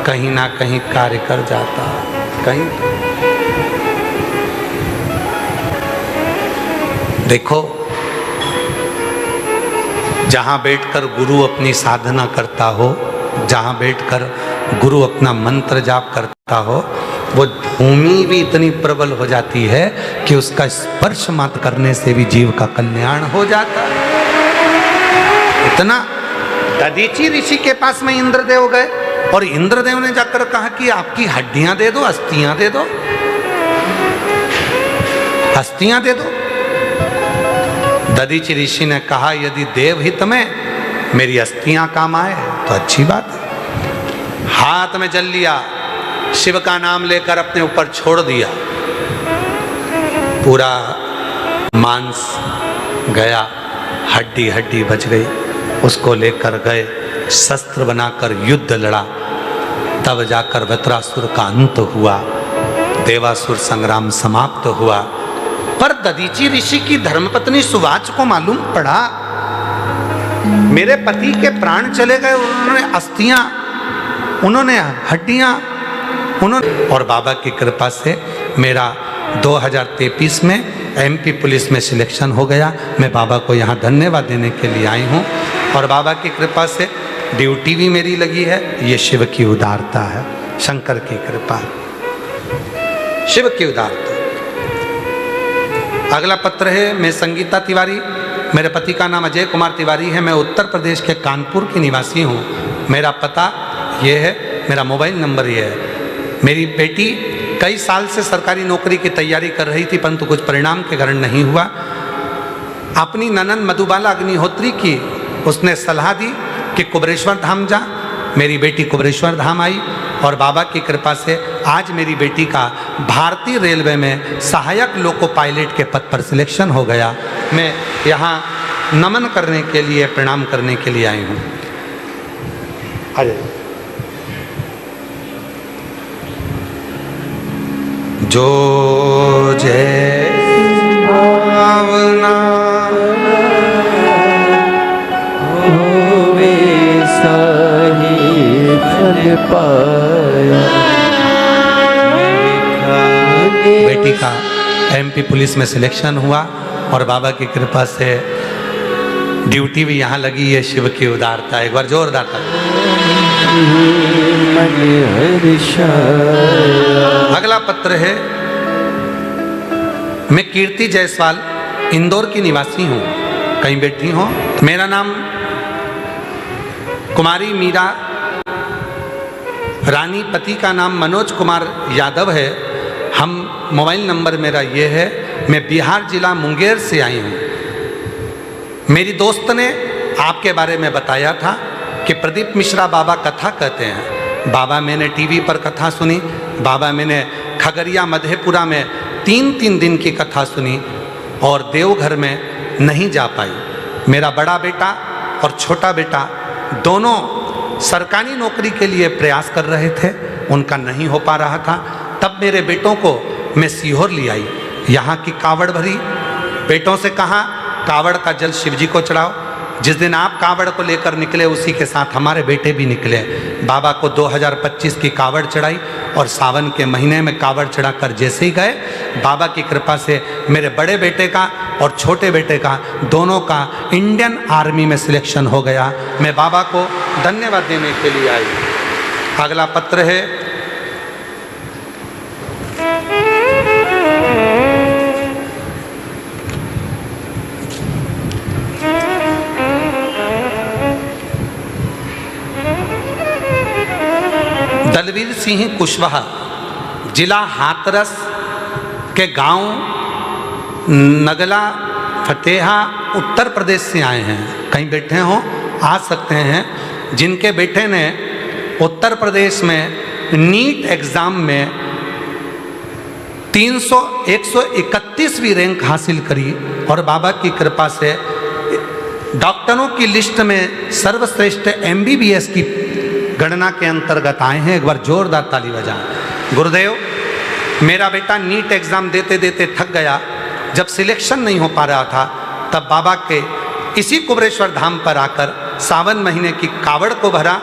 कहीं ना कहीं कार्य कर जाता, कहीं। देखो, जहां बैठकर गुरु अपनी साधना करता हो, जहां बैठकर गुरु अपना मंत्र जाप करता हो, वो भूमि भी इतनी प्रबल हो जाती है कि उसका स्पर्श मात्र करने से भी जीव का कल्याण हो जाता है। इतना दधीचि ऋषि के पास में इंद्रदेव गए और इंद्रदेव ने जाकर कहा कि आपकी हड्डियां दे दो, अस्थियां दे दो, अस्थियां दे दो। दधीचि ऋषि ने कहा यदि देवहित में मेरी अस्थियां काम आए तो अच्छी बात है। हाथ में जल लिया, शिव का नाम लेकर अपने ऊपर छोड़ दिया, पूरा मांस गया, हड्डी हड्डी बच गई। उसको लेकर गए, शस्त्र बनाकर युद्ध लड़ा, तब जाकर वृत्रासुर का अंत हुआ, देवासुर संग्राम समाप्त हुआ। पर दधीचि ऋषि की धर्मपत्नी सुवाच को मालूम पड़ा मेरे पति के प्राण चले गए, उन्होंने अस्थियां, उन्होंने हड्डियां, उन्होंने। और बाबा की कृपा से मेरा 2023 में MP पुलिस में सिलेक्शन हो गया। मैं बाबा को यहाँ धन्यवाद देने के लिए आई हूँ और बाबा की कृपा से ड्यूटी भी मेरी लगी है। ये शिव की उदारता है, शंकर की कृपा, शिव की उदारता। अगला पत्र है, मैं संगीता तिवारी, मेरे पति का नाम अजय कुमार तिवारी है, मैं उत्तर प्रदेश के कानपुर की निवासी हूँ। मेरा पता ये है, मेरा मोबाइल नंबर ये है। मेरी बेटी कई साल से सरकारी नौकरी की तैयारी कर रही थी, परंतु कुछ परिणाम के कारण नहीं हुआ। अपनी ननद मधुबाला अग्निहोत्री की उसने सलाह दी कि कुबरेश्वर धाम जा। मेरी बेटी कुबरेश्वर धाम आई और बाबा की कृपा से आज मेरी बेटी का भारतीय रेलवे में सहायक लोको पायलट के पद पर सिलेक्शन हो गया। मैं यहाँ नमन करने के लिए, प्रणाम करने के लिए आई हूँ। अरे जो जय भावना
होवे साही फल पाया।
बेटी का एमपी पुलिस में सिलेक्शन हुआ और बाबा की कृपा से ड्यूटी भी यहाँ लगी है। शिव की उदारता, एक बार जोरदार था। अगला पत्र है, मैं कीर्ति जायसवाल इंदौर की निवासी हूँ, कहीं बैठी हो। मेरा नाम कुमारी मीरा रानी, पति का नाम मनोज कुमार यादव है। हम मोबाइल नंबर मेरा ये है। मैं बिहार जिला मुंगेर से आई हूँ। मेरी दोस्त ने आपके बारे में बताया था कि प्रदीप मिश्रा बाबा कथा कहते हैं। बाबा मैंने टीवी पर कथा सुनी। बाबा मैंने खगड़िया मधेपुरा में 3 दिन की कथा सुनी और देवघर में नहीं जा पाई। मेरा बड़ा बेटा और छोटा बेटा दोनों सरकारी नौकरी के लिए प्रयास कर रहे थे, उनका नहीं हो पा रहा था। तब मेरे बेटों को मैं सीहोर ले आई, यहाँ की कावड़ भरी। बेटों से कहा कावड़ का जल शिव जी को चढ़ाओ। जिस दिन आप कावड़ को लेकर निकले उसी के साथ हमारे बेटे भी निकले। बाबा को 2025 की कावड़ चढ़ाई और सावन के महीने में कावड़ चढ़ाकर जैसे ही गए, बाबा की कृपा से मेरे बड़े बेटे का और छोटे बेटे का दोनों का इंडियन आर्मी में सिलेक्शन हो गया। मैं बाबा को धन्यवाद देने के लिए आई। अगला पत्र है, दलवीर सिंह कुशवाहा, जिला हाथरस के गांव नगला फतेहा उत्तर प्रदेश से आए हैं। कहीं बैठे हो, आ सकते हैं। जिनके बेटे ने उत्तर प्रदेश में नीट एग्ज़ाम में 131वीं रैंक हासिल करी और बाबा की कृपा से डॉक्टरों की लिस्ट में सर्वश्रेष्ठ MBBS की गणना के अंतर्गत आए हैं। एक बार जोरदार ताली बजाएं। गुरुदेव, मेरा बेटा नीट एग्ज़ाम देते देते थक गया। जब सिलेक्शन नहीं हो पा रहा था तब बाबा के इसी कुबरेश्वर धाम पर आकर सावन महीने की कावड़ को भरा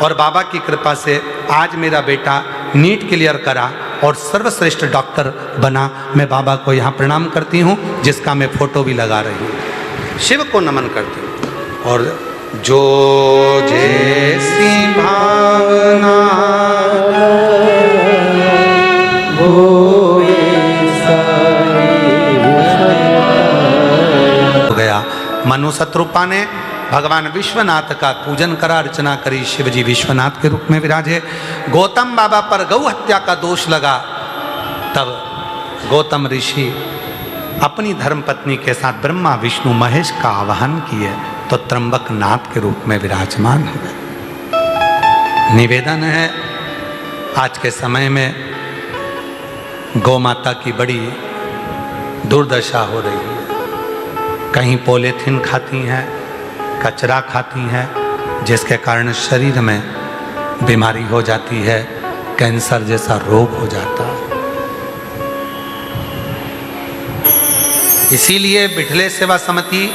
और बाबा की कृपा से आज मेरा बेटा नीट क्लियर करा और सर्वश्रेष्ठ डॉक्टर बना। मैं बाबा को यहाँ प्रणाम करती हूँ, जिसका मैं फोटो भी लगा रही हूँ। शिव को नमन करती हूँ। और जो जैसी भावना
हो
गया। मनु शत्रुपा ने भगवान विश्वनाथ का पूजन करा, अर्चना करी। शिव जी विश्वनाथ के रूप में विराजे। गौतम बाबा पर गौ हत्या का दोष लगा, तब गौतम ऋषि अपनी धर्मपत्नी के साथ ब्रह्मा विष्णु महेश का आवाहन किए तो त्र्यंबक नाथ के रूप में विराजमान है। निवेदन है, आज के समय में गौ माता की बड़ी दुर्दशा हो रही है। कहीं पॉलीथीन खाती हैं, कचरा खाती हैं, जिसके कारण शरीर में बीमारी हो जाती है, कैंसर जैसा रोग हो जाता है। इसीलिए बिठले सेवा समिति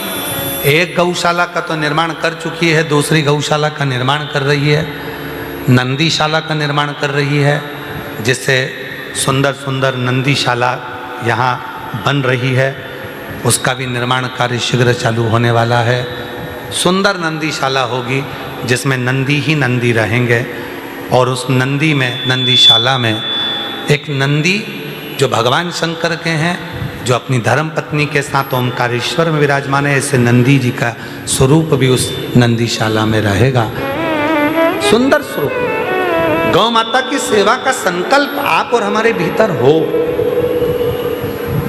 एक गौशाला का तो निर्माण कर चुकी है, दूसरी गौशाला का निर्माण कर रही है, नंदीशाला का निर्माण कर रही है, जिससे सुंदर सुंदर नंदीशाला यहाँ बन रही है। उसका भी निर्माण कार्य शीघ्र चालू होने वाला है। सुंदर नंदीशाला होगी जिसमें नंदी ही नंदी रहेंगे और उस नंदी में, नंदीशाला में एक नंदी जो भगवान शंकर के हैं, जो अपनी धर्म पत्नी के साथ ओमकारेश्वर में विराजमान है, ऐसे नंदी जी का स्वरूप भी उस नंदीशाला में रहेगा। सुंदर स्वरूप। गौ माता की सेवा का संकल्प आप और हमारे भीतर हो।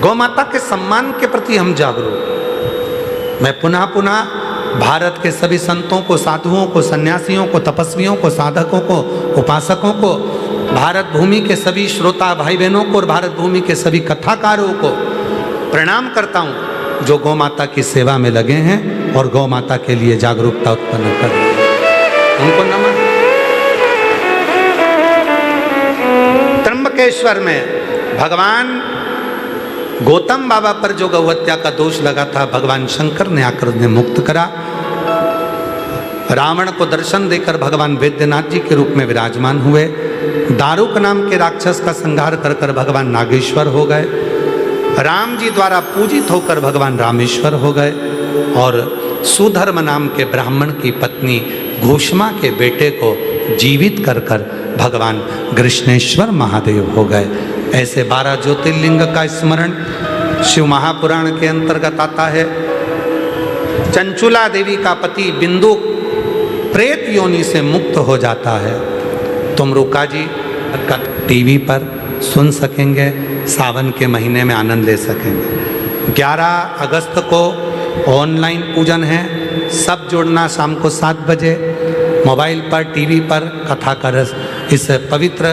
गौ माता के सम्मान के प्रति हम जागरूक। मैं पुनः पुनः भारत के सभी संतों को, साधुओं को, सन्यासियों को, तपस्वियों को, साधकों को, उपासकों को, भारत भूमि के सभी श्रोता भाई बहनों को और भारत भूमि के सभी कथाकारों को प्रणाम करता हूँ, जो गौ माता की सेवा में लगे हैं और गौ माता के लिए जागरूकता उत्पन्न कर रहे हैं। उनको नमन। त्र्यंबकेश्वर में भगवान गौतम बाबा पर जो गौहत्या का दोष लगा था, भगवान शंकर ने आकर उन्हें मुक्त करा। रावण को दर्शन देकर भगवान वैद्यनाथ जी के रूप में विराजमान हुए। दारुक नाम के राक्षस का संहार कर कर भगवान नागेश्वर हो गए। राम जी द्वारा पूजित होकर भगवान रामेश्वर हो गए। और सुधर्म नाम के ब्राह्मण की पत्नी घोषमा के बेटे को जीवित कर कर भगवान कृष्णेश्वर महादेव हो गए। ऐसे 12 ज्योतिर्लिंग का स्मरण शिव महापुराण के अंतर्गत आता है। चंचुला देवी का पति बिंदु प्रेत योनि से मुक्त हो जाता है। तुम रुका जी का टीवी पर सुन सकेंगे, सावन के महीने में आनंद ले सकेंगे। 11 अगस्त को ऑनलाइन पूजन है, सब जुड़ना शाम को 7 बजे मोबाइल पर टीवी पर कथा का रस, इस पवित्र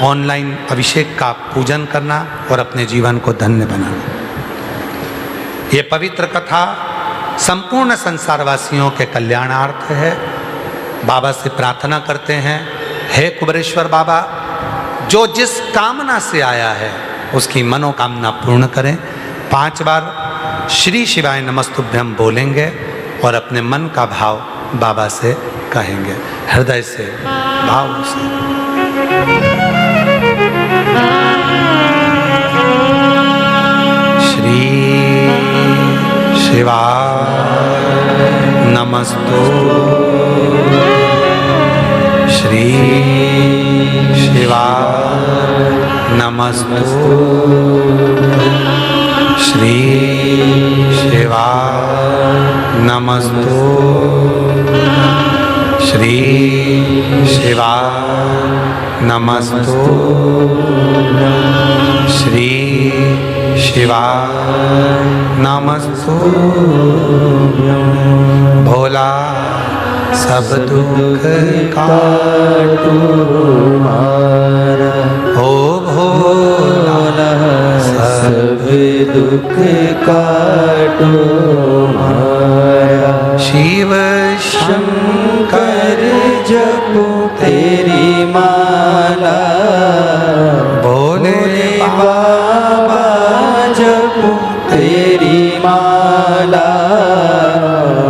ऑनलाइन अभिषेक का पूजन करना और अपने जीवन को धन्य बनाना। ये पवित्र कथा संपूर्ण संसारवासियों के कल्याणार्थ है। बाबा से प्रार्थना करते हैं, हे कुबेरेश्वर बाबा, जो जिस कामना से आया है उसकी मनोकामना पूर्ण करें। 5 बार श्री शिवाय नमस्तुभ्यम बोलेंगे और अपने मन का भाव बाबा से कहेंगे, हृदय से भाव से। श्री शिवाय नमस्तु, श्री शिवाय नमस्तु, श्री शिवाय नमस्तु, श्री शिवाय नमस्तु, श्री शिवाय नमस्तु। भोला सब दुख काटू मारा, हो भोला सब दुख काटू मारा। शिव शंकर जपो तेरी माला, भोले बाबा जपो तेरी माला।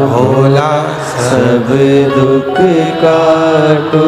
भोला सब दुख काटो।